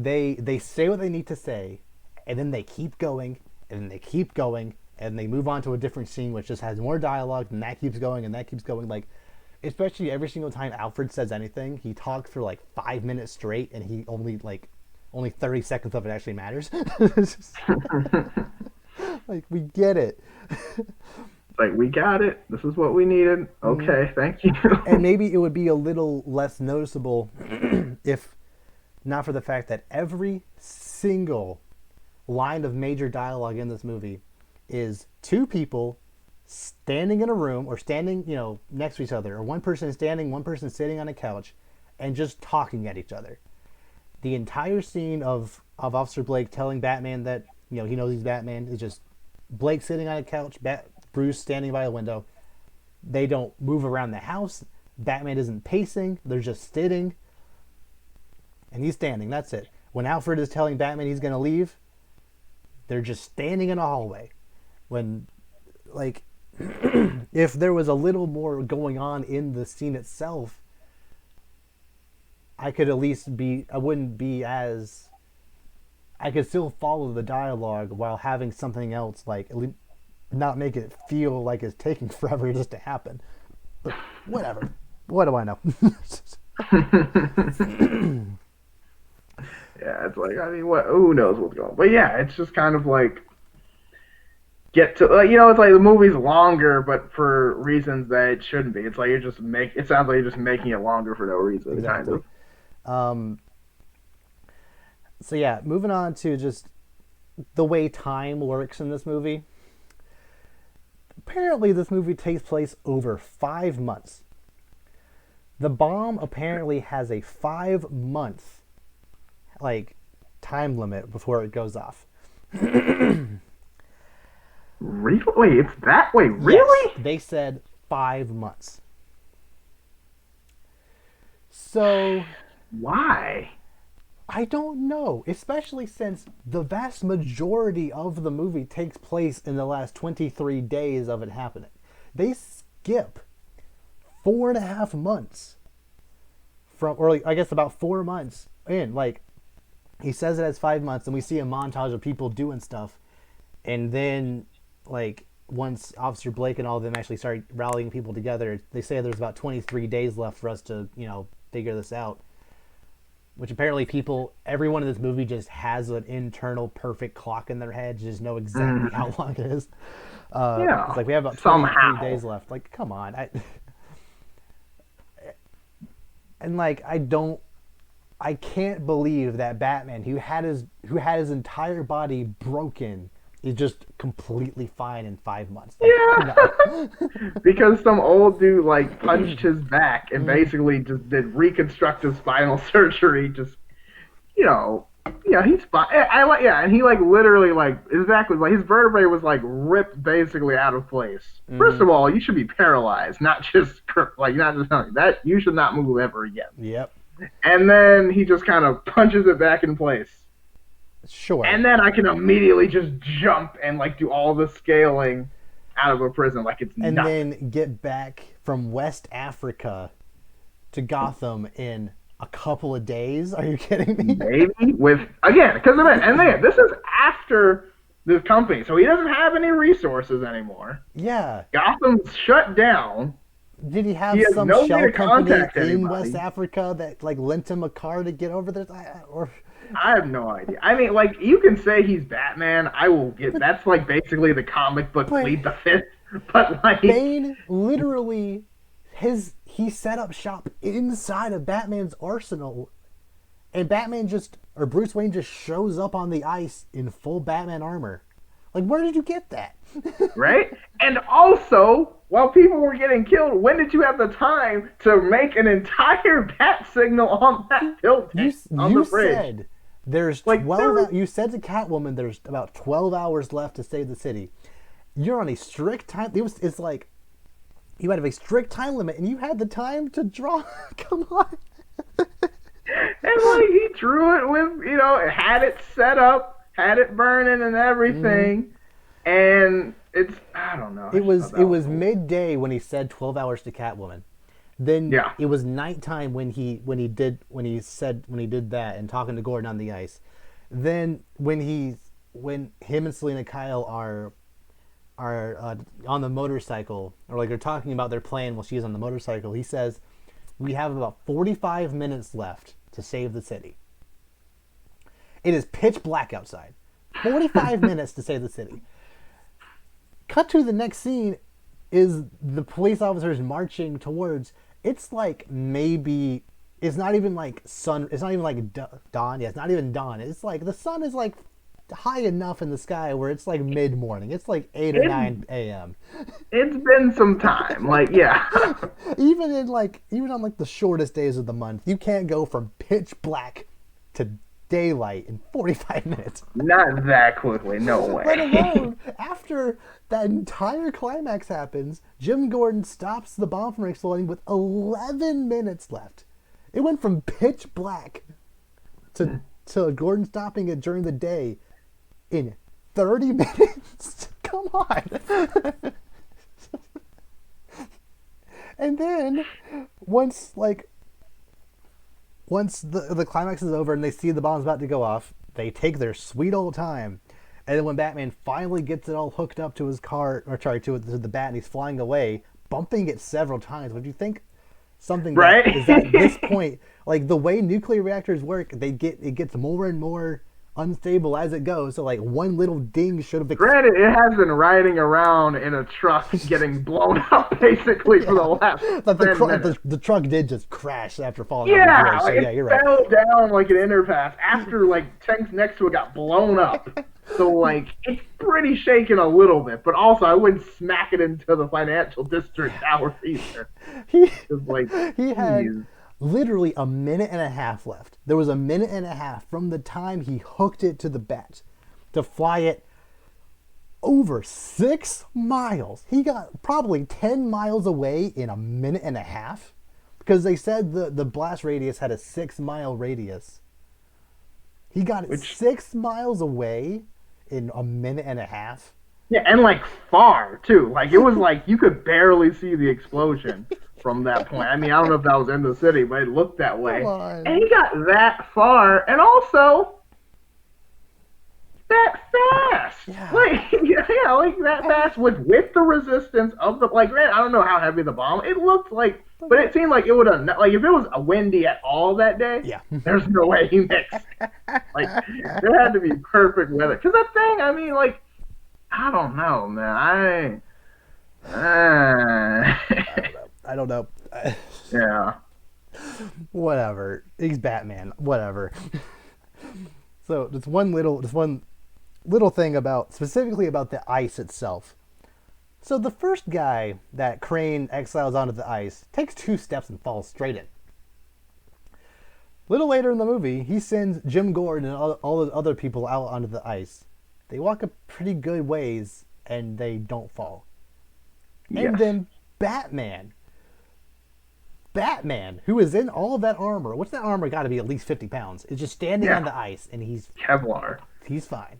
they say what they need to say, and then they keep going, and then they keep going, and they move on to a different scene which just has more dialogue, and that keeps going, and that keeps going. Like, especially every single time Alfred says anything, he talks for like 5 minutes straight, and he only 30 seconds of it actually matters. Like, we get it. Like, we got it. This is what we needed. Okay, thank you. And maybe it would be a little less noticeable if not for the fact that every single line of major dialogue in this movie is two people standing in a room or standing, next to each other, or one person standing, one person sitting on a couch, and just talking at each other. The entire scene of Officer Blake telling Batman that, he knows he's Batman is just Blake sitting on a couch, Bruce standing by a window. They don't move around the house. Batman isn't pacing. They're just sitting. And he's standing. That's it. When Alfred is telling Batman he's going to leave, they're just standing in a hallway. When, like, if there was a little more going on in the scene itself, I could at least I could still follow the dialogue while having something else, like, not make it feel like it's taking forever just to happen. But whatever. What do I know? Yeah, it's like, I mean, who knows what's going on. But yeah, it's just kind of like, it's like the movie's longer, but for reasons that it shouldn't be. It's like it sounds like you're just making it longer for no reason, Exactly. kind of. So yeah, moving on to just the way time works in this movie. Apparently this movie takes place over 5 months. The bomb apparently has a 5-month time limit before it goes off. Really? Wait, it's that way? Really? Yes, they said 5 months. So why? I don't know, especially since the vast majority of the movie takes place in the last 23 days of it happening. They skip 4.5 months or I guess about 4 months in. Like, he says it has 5 months, and we see a montage of people doing stuff, and then, like, once Officer Blake and all of them actually start rallying people together, they say there's about 23 days left for us to, figure this out. which apparently everyone in this movie just has an internal perfect clock in their head, just know exactly how long it is. It's Yeah. like we have about 23 Somehow. days left. Like, come on. And like, I can't believe that Batman, who had his entire body broken, is just completely fine in 5 months. Like, Yeah. no. Because some old dude like punched his back and basically just did reconstructive spinal surgery. Just you know, yeah, he's fine. I like yeah, and he like literally like exactly like his vertebrae was like ripped basically out of place. First of all, you should be paralyzed, not just that. You should not move ever again. Yep. And then he just kind of punches it back in place. Sure. And then I can immediately just jump and like do all the scaling out of a prison like it's and nothing. then get back from West Africa to Gotham in a couple of days. Are you kidding me? Maybe with again because of it, and then this is after this company, so he doesn't have any resources anymore. Yeah. Gotham's shut down. Did he have He has some no way shell to company contact in anybody. West Africa that like lent him a car to get over there? Or I have no idea. I mean, like you can say he's Batman. I will get that's like basically the comic book lead the fifth. But like Bane literally he set up shop inside of Batman's arsenal, and Bruce Wayne just shows up on the ice in full Batman armor. Like, where did you get that? right? And also, while people were getting killed, when did you have the time to make an entire bat signal on that building on the bridge? Said there's Like, 12. You said to Catwoman, there's about 12 hours left to save the city. You're on a strict time. It's like you had a strict time limit, and you had the time to draw. Come on. And like he drew it with, had it set up, had it burning and everything, and it's I don't know. It was midday when he said 12 hours to Catwoman. Then it was nighttime when he did that and talking to Gordon on the ice. Then when him and Selena Kyle are on the motorcycle, or like they're talking about their plan while she's on the motorcycle, he says, "We have about 45 minutes left to save the city." It is pitch black outside. 45 minutes to save the city. Cut to the next scene is the police officers marching towards. It's like maybe it's not even like sun. It's not even like dawn. Yeah, it's not even dawn. It's like the sun is like high enough in the sky where it's like mid morning. It's like 8 or 9 a.m. It's been some time. Like even on like the shortest days of the month, you can't go from pitch black to daylight in 45 minutes. Not that quickly, no way. Let alone after that entire climax happens, Jim Gordon stops the bomb from exploding with 11 minutes left. It went from pitch black to Gordon stopping it during the day in 30 minutes. Come on. And then once the climax is over and they see the bomb's about to go off, they take their sweet old time. And then when Batman finally gets it all hooked up to his car, to the bat, and he's flying away, bumping it several times, would you think something right? that is at this point, like the way nuclear reactors work, it gets more and more unstable as it goes. So like one little ding should have. Granted, it has been riding around in a truck, getting blown up basically for the last. But the truck did just crash after falling. Yeah, off the bridge, so it fell down like an interpass after like tanks next to it got blown up. So like it's pretty shaken a little bit, but also I wouldn't smack it into the financial district tower either. He had literally a minute and a half left. There was a minute and a half from the time he hooked it to the bat to fly it over 6 miles. He got probably 10 miles away in a minute and a half, because they said the blast radius had a 6-mile radius. He got it 6 miles away in a minute and a half. Yeah, and like far too. Like it was like you could barely see the explosion from that point. I mean, I don't know if that was in the city, but it looked that way. And he got that far, and also that fast. Yeah. Like that fast with the resistance of the I don't know how heavy the bomb. It looked like But it seemed like it would have like if it was a windy at all that day, Yeah. there's no way he mixed. Like there had to be perfect weather. Because that thing, I mean, like I don't know, man. I don't know. I don't know. Yeah. Whatever. He's Batman. Whatever. So just one little thing about specifically about the ice itself. So the first guy that Crane exiles onto the ice takes 2 steps and falls straight in. Little later in the movie, he sends Jim Gordon and all the other people out onto the ice. They walk a pretty good ways and they don't fall. And Yes. then Batman, who is in all of that armor, what's that armor got to be at least 50 pounds, is just standing on Yeah. the ice and Kevlar. he's fine.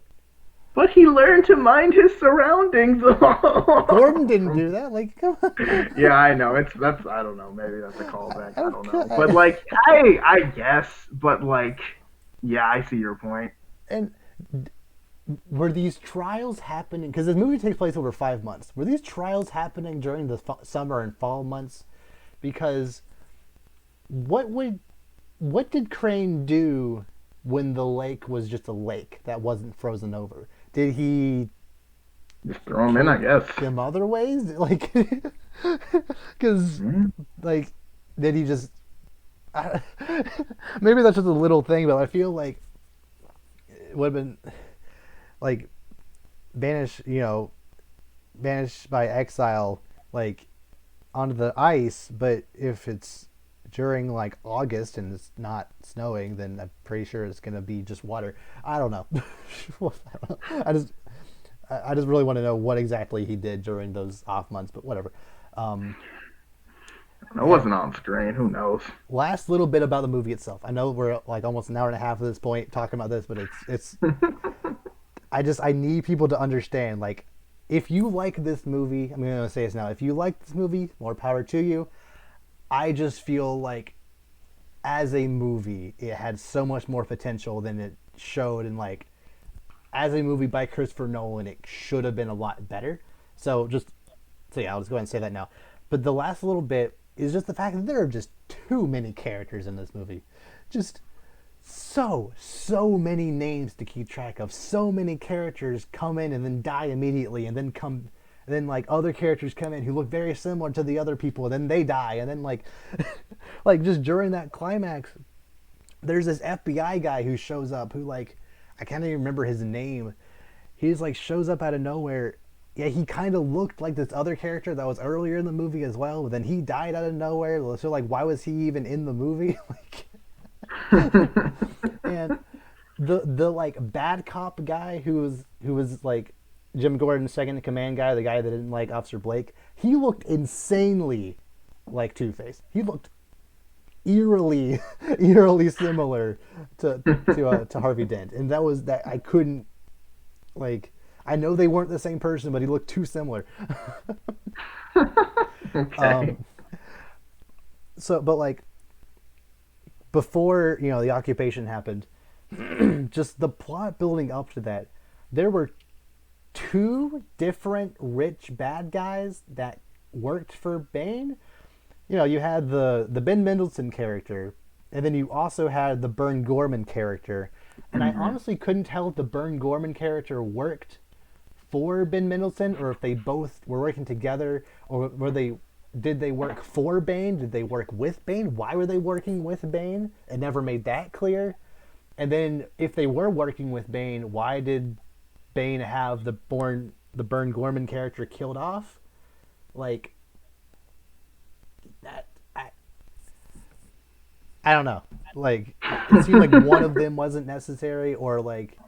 But he learned to mind his surroundings. Gordon didn't do that. Like, come on. Yeah, I know. That's I don't know. Maybe that's a callback. I don't know. But Okay. like I guess. But like, yeah, I see your point. And were these trials happening? Because this movie takes place over 5 months. Were these trials happening during the summer and fall months? Because what would what did Crane do when the lake was just a lake that wasn't frozen over? Did he Just throw him in, I guess. them other ways? Like, because Mhm. like, did he just? I, maybe that's just a little thing, but I feel like it would have been like banished, banished by exile, like onto the ice. But if it's during like August and it's not snowing, then I'm pretty sure it's gonna be just water. I don't know. I just I just really want to know what exactly he did during those off months, but whatever. Um, It wasn't on screen. Who knows? Last little bit about the movie itself. I know we're like almost an hour and a half at this point talking about this, but it's I need people to understand, like, if you like this movie, I'm gonna say this now. If you like this movie, more power to you. I just feel like as a movie, it had so much more potential than it showed, and like as a movie by Christopher Nolan, it should have been a lot better. So yeah, I'll just go ahead and say that now. But the last little bit is just the fact that there are just too many characters in this movie. Just so many names to keep track of. So many characters come in and then die immediately, and then like other characters come in who look very similar to the other people, and then they die, and then like like just during that climax, there's this FBI guy who shows up who like I can't even remember his name. He's like shows up out of nowhere. Yeah, he kind of looked like this other character that was earlier in the movie as well, but then he died out of nowhere. So like, why was he even in the movie? Like, and the like bad cop guy who was like Jim Gordon's second in command guy, the guy that didn't like Officer Blake, he looked insanely like Two-Face. He looked eerily eerily similar to Harvey Dent, and that was that I couldn't like. I know they weren't the same person, but he looked too similar. Okay. So, but like before the occupation happened, just the plot building up to that, there were 2 different rich bad guys that worked for Bane. You had the Ben Mendelsohn character, and then you also had the Bern Gorman character. And I honestly couldn't tell if the Bern Gorman character worked for Ben Mendelsohn or if they both were working together, or did they work for Bane? Did they work with Bane? Why were they working with Bane? It never made that clear. And then if they were working with Bane, why did Bane have the Bern Gorman character killed off? Like that I don't know. Like it seemed like one of them wasn't necessary, or like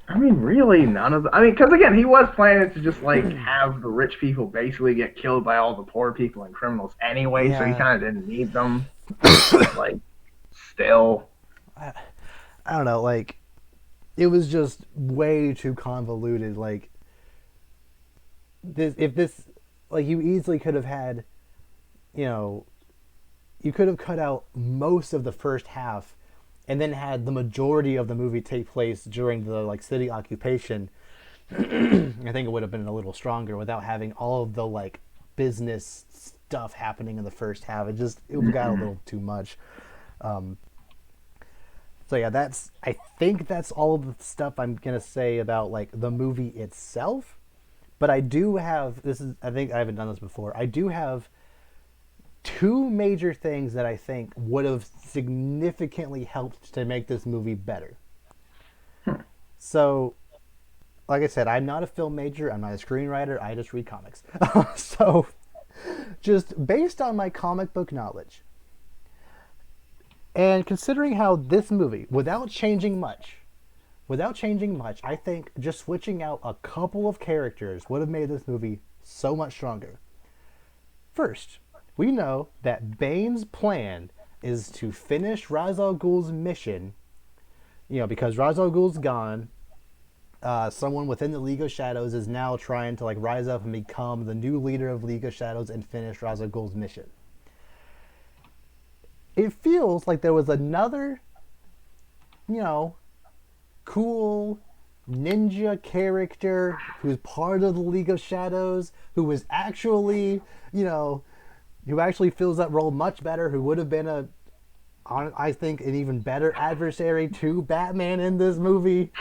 I mean, really, none of the. I mean, because again, he was planning to just like have the rich people basically get killed by all the poor people and criminals anyway, so he Yeah. kind of didn't need them. Like, still, I don't know. Like it was just way too convoluted. Like this, like you easily could have had, you know, you could have cut out most of the first half and then had the majority of the movie take place during the like city occupation. I think it would have been a little stronger without having all of the like business stuff happening in the first half. It got a little too much. So yeah, I think that's all of the stuff I'm gonna say about like the movie itself. But I do have I think I haven't done this before. I do have two major things that I think would have significantly helped to make this movie better. So, like I said, I'm not a film major. I'm not a screenwriter. I just read comics. So, just based on my comic book knowledge, and considering how this movie, without changing much, I think just switching out a couple of characters would have made this movie so much stronger. First, we know that Bane's plan is to finish Ra's al Ghul's mission, because Ra's al Ghul's gone. Someone within the League of Shadows is now trying to like rise up and become the new leader of League of Shadows and finish Ra's al Ghul's mission. It feels like there was another, cool ninja character who's part of the League of Shadows, who was actually, who actually fills that role much better, who would have been I think, an even better adversary to Batman in this movie.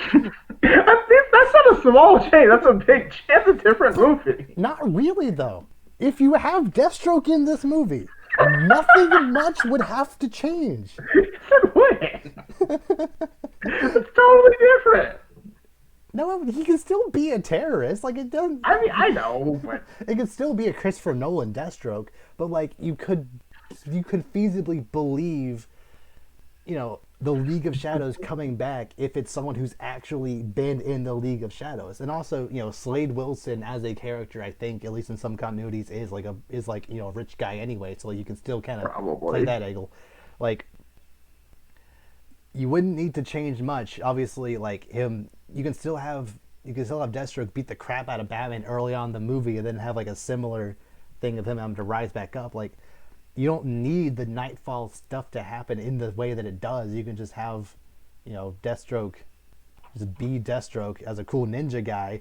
That's not a small change. That's a big change. That's a different movie. Not really, though. If you have Deathstroke in this movie, nothing much would have to change. It would. It's totally different. No, he can still be a terrorist. Like, it doesn't... I mean, I know, but... It could still be a Christopher Nolan Deathstroke, but, like, you could feasibly believe, the League of Shadows coming back if it's someone who's actually been in the League of Shadows. And also, Slade Wilson as a character, I think, at least in some continuities, is a rich guy anyway, so you can still kind of play that angle. Like, you wouldn't need to change much. Obviously, like him, you can still have Deathstroke beat the crap out of Batman early on in the movie, and then have like a similar thing of him having to rise back up. Like, you don't need the Nightfall stuff to happen in the way that it does. You can just have, Deathstroke just be Deathstroke as a cool ninja guy,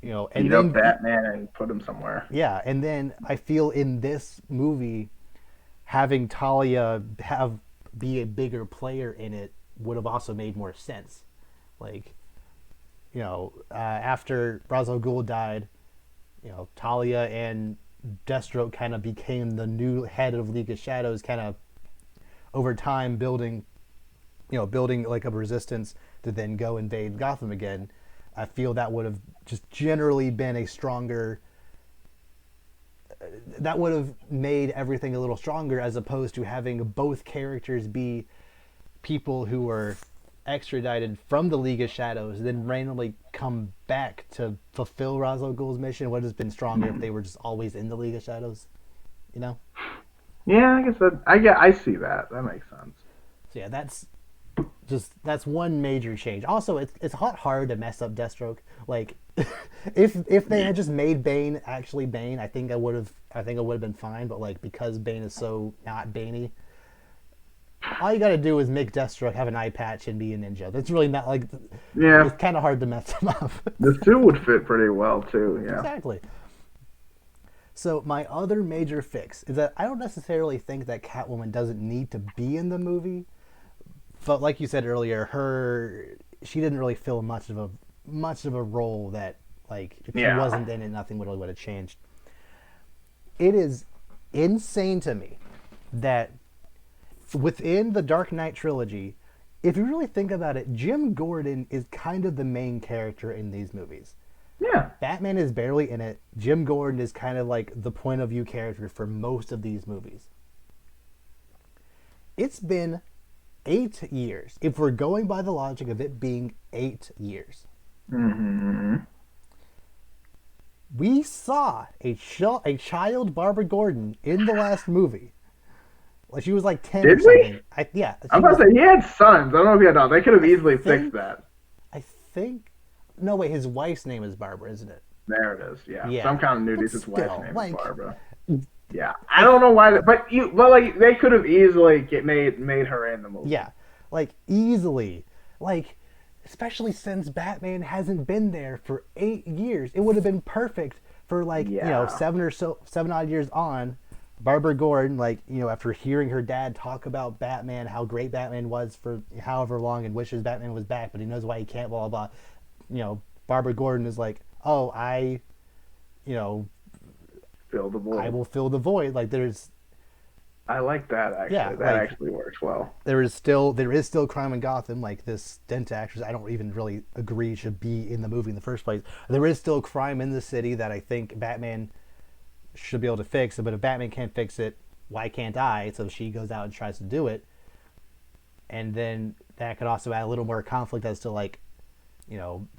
and beat up Batman and put him somewhere. Yeah, and then I feel in this movie, having Talia be a bigger player in it would have also made more sense. Like, after Ra's al Ghul died, Talia and Deathstroke kind of became the new head of League of Shadows, kind of over time building like a resistance to then go invade Gotham again. I feel that would have just generally been a stronger... That would have made everything a little stronger, as opposed to having both characters be people who were extradited from the League of Shadows and then randomly come back to fulfill Ra's al Ghul's mission. It would have been stronger if they were just always in the League of Shadows, Yeah, I guess I see that. That makes sense. So yeah, that's one major change. Also, it's hard to mess up Deathstroke. Like, if they had just made Bane actually Bane, I think it would have been fine. But like, because Bane is so not Baney, all you got to do is make Deathstroke have an eye patch and be a ninja. That's really not like... Yeah. It's kind of hard to mess him up. The suit would fit pretty well, too, yeah. Exactly. So my other major fix is that I don't necessarily think that Catwoman doesn't need to be in the movie. But like you said earlier, she didn't really fill much of a role that, like, if she wasn't in it, nothing really would have changed. It is insane to me that within the Dark Knight trilogy, if you really think about it, Jim Gordon is kind of the main character in these movies. Yeah. Batman is barely in it. Jim Gordon is kind of like the point of view character for most of these movies. It's been 8 years. If we're going by the logic of it being 8 years. Mm-hmm. We saw a child Barbara Gordon in the last movie. Like, she was like 10 Did or something. we? Yeah. I'm about to say, he had sons. I don't know if he had daughters. They could have easily fixed that. I think... No, wait, his wife's name is Barbara, isn't it? There it is, yeah. Some continuities, his wife's name like, is Barbara. Yeah. I don't know why... But like, they could have easily made her in the movie. Yeah. Like, easily. Like, especially since Batman hasn't been there for 8 years. It would have been perfect for, like, 7 odd years on. Barbara Gordon, like, after hearing her dad talk about Batman, how great Batman was for however long, and wishes Batman was back, but he knows why he can't, blah blah blah. Barbara Gordon is like, oh, you know, Fill the I void. will fill the void. Like, there's, I like that yeah, actually. That like, actually works well. there is still crime in Gotham. Like, this Dent actress, I don't even really agree should be in the movie in the first place. There is still crime in the city that I think Batman should be able to fix it. But if Batman can't fix it, why can't I? So she goes out and tries to do it, and then that could also add a little more conflict as to, like,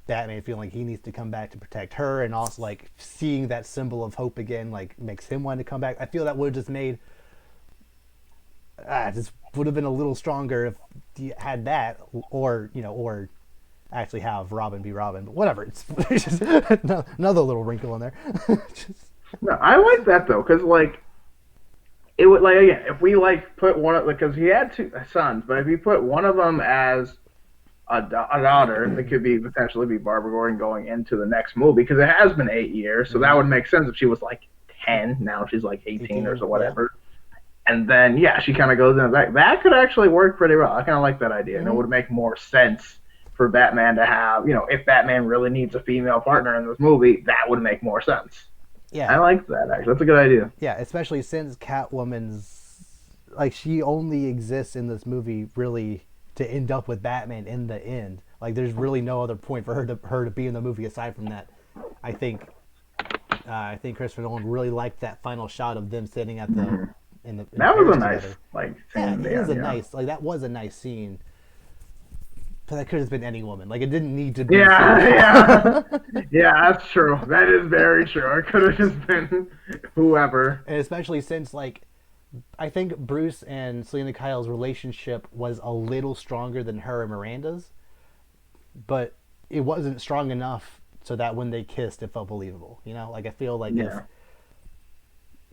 Batman feeling like he needs to come back to protect her, and also, like, seeing that symbol of hope again, like, makes him want to come back. I feel that would have just made, just would have been a little stronger if you had that, or actually have Robin be Robin. But whatever, it's just another little wrinkle in there. Just, No, I like that though, because like it would like again if we like put one of because he had two sons, but if you put one of them as a daughter, it could be potentially be Barbara Gordon going into the next movie because it has been 8 years, so that would make sense if she was like 10, now she's like 18 or 18, so yeah. whatever, and then yeah, she kind of goes in back. That could actually work pretty well. I kind of like that idea, and it Mm-hmm. would make more sense for Batman to have if Batman really needs a female partner in this movie, that would make more sense. I Yeah, like that actually. That's a good idea. yeah, especially since Catwoman's, like, she only exists in this movie really to end up with Batman in the end. Like, there's really no other point for her to be in the movie aside from that. I think I think Christopher Nolan really liked that final shot of them sitting at the in That was Paris a nice together. like Yeah, scene it there. is a Yeah. nice, like, that was a nice scene. But that could have been any woman. Like, it didn't need to be Yeah, Selina yeah, Kyle. yeah. That's true. That is very true. It could have just been whoever. And especially since, like, I think Bruce and Selena Kyle's relationship was a little stronger than her and Miranda's, but it wasn't strong enough so that when they kissed, it felt believable. Like, I feel like Yeah,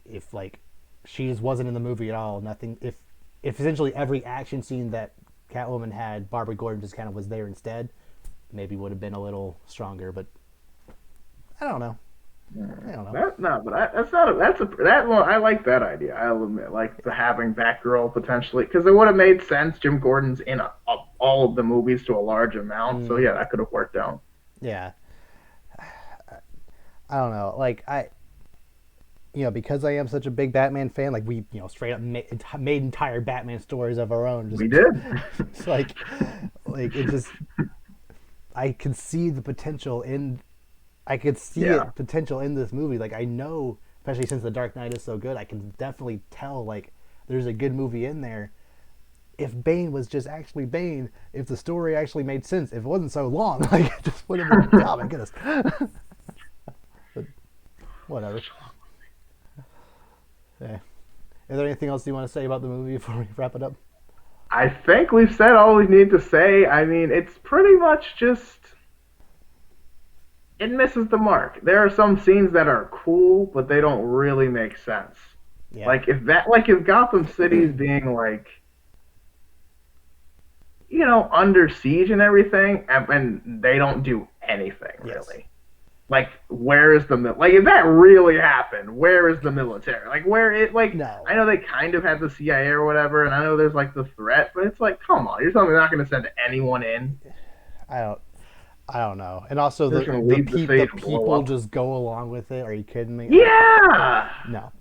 if like she just wasn't in the movie at all, nothing. If essentially every action scene that Catwoman had, Barbara Gordon just kind of was there instead, maybe would have been a little stronger. But I don't know. I don't know. that no, but that's not. That's a that one. I like that idea. I'll admit, like the having Batgirl potentially, because it would have made sense. Jim Gordon's in all of the movies to a large amount, so Mm, yeah, that could have worked out. yeah, I don't know. Like, because I am such a big Batman fan, like, we, straight up made entire Batman stories of our own. Just We did. it's like it just, I could see the potential in, I could see Yeah. it potential in this movie. Like, I know, especially since The Dark Knight is so good, I can definitely tell, like, there's a good movie in there. If Bane was just actually Bane, if the story actually made sense, if it wasn't so long, like, it just would have been, oh my goodness. But whatever. Yeah. Is there anything else you want to say about the movie before we wrap it up? I think we've said all we need to say. I mean, it's pretty much just it misses the mark. There are some scenes that are cool, but they don't really make sense. Yeah. Like if Gotham City's being like under siege and everything, and they don't do anything Yes. really. Like where is the like if that really happened, where is the military? Like where it like No. I know they kind of have the CIA or whatever, and I know there's like the threat, but it's like come on, you're telling me they're not going to send anyone in? I don't. I don't know. And also, They're the just going to the leave the peop city the to blow people up. just go along with it. Are you kidding me? Like, Yeah, no.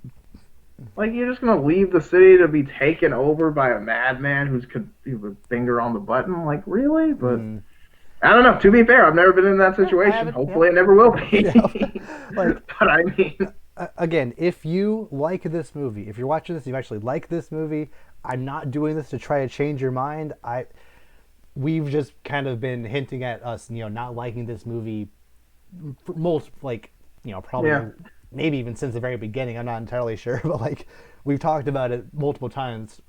like you're just going to leave the city to be taken over by a madman who's could with finger on the button? Like really? But Mm. I don't know. To be fair, I've never been in that Yeah, I situation. haven't. Yeah. Hopefully, it never will Yeah. be. Like, But I mean, again, if you like this movie, if you're watching this, you actually like this movie. I'm not doing this to try to change your mind. We've just kind of been hinting at us, not liking this movie for most, like, probably yeah. maybe even since the very beginning. I'm not entirely sure, but, like, we've talked about it multiple times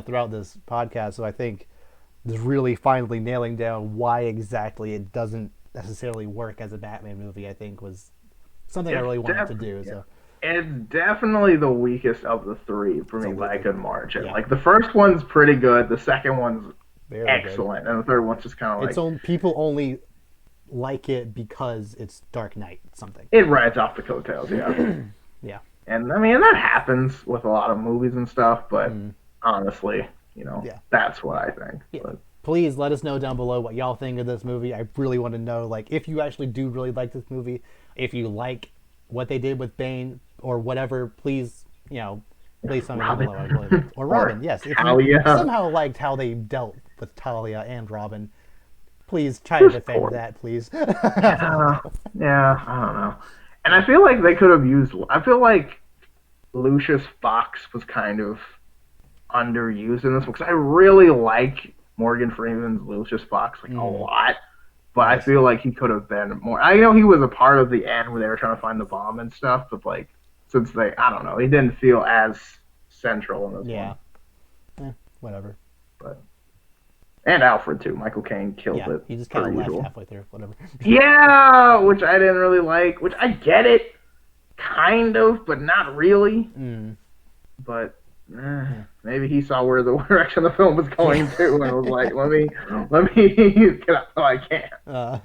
throughout this podcast. So I think this really finally nailing down why exactly it doesn't necessarily work as a Batman movie, I think, was something I It's really wanted to def- do. yeah. So It's definitely the weakest of the three for me by a absolutely, good margin. yeah, Like the first one's pretty good, the second one's very good. excellent, and the third one's just kind of It's like on people only like it because it's Dark Knight something. it rides off the coattails. Yeah. Yeah. And I mean that happens with a lot of movies and stuff, but Mm, honestly, yeah. that's what I think. Yeah. But Please let us know down below what y'all think of this movie. I really want to know, like, if you actually do really like this movie, if you like what they did with Bane or whatever. Please, please tell me down Robin below. I really like, or or Robin. Yes, if you Talia, somehow liked how they dealt with Talia and Robin, please try to just defend poor. that, please. Yeah, yeah, I don't know. And Yeah. I feel like they could have used. I feel like Lucius Fox was kind of underused in this one because I really like Morgan Freeman's Lucius Fox like a Mm, lot, but I yes. feel like he could have been more. I know he was a part of the end where they were trying to find the bomb and stuff, but like since I don't know, he didn't feel as central in this one. Yeah. Whatever. But and Alfred too. Michael Caine killed Yeah. it He just kind per of left usual. halfway through. Whatever. Yeah, which I didn't really like. Which I get it, kind of, but not really. Mm, But yeah. maybe he saw where the direction the film was Yeah. going to, and was like, "Let me get out so I can." uh,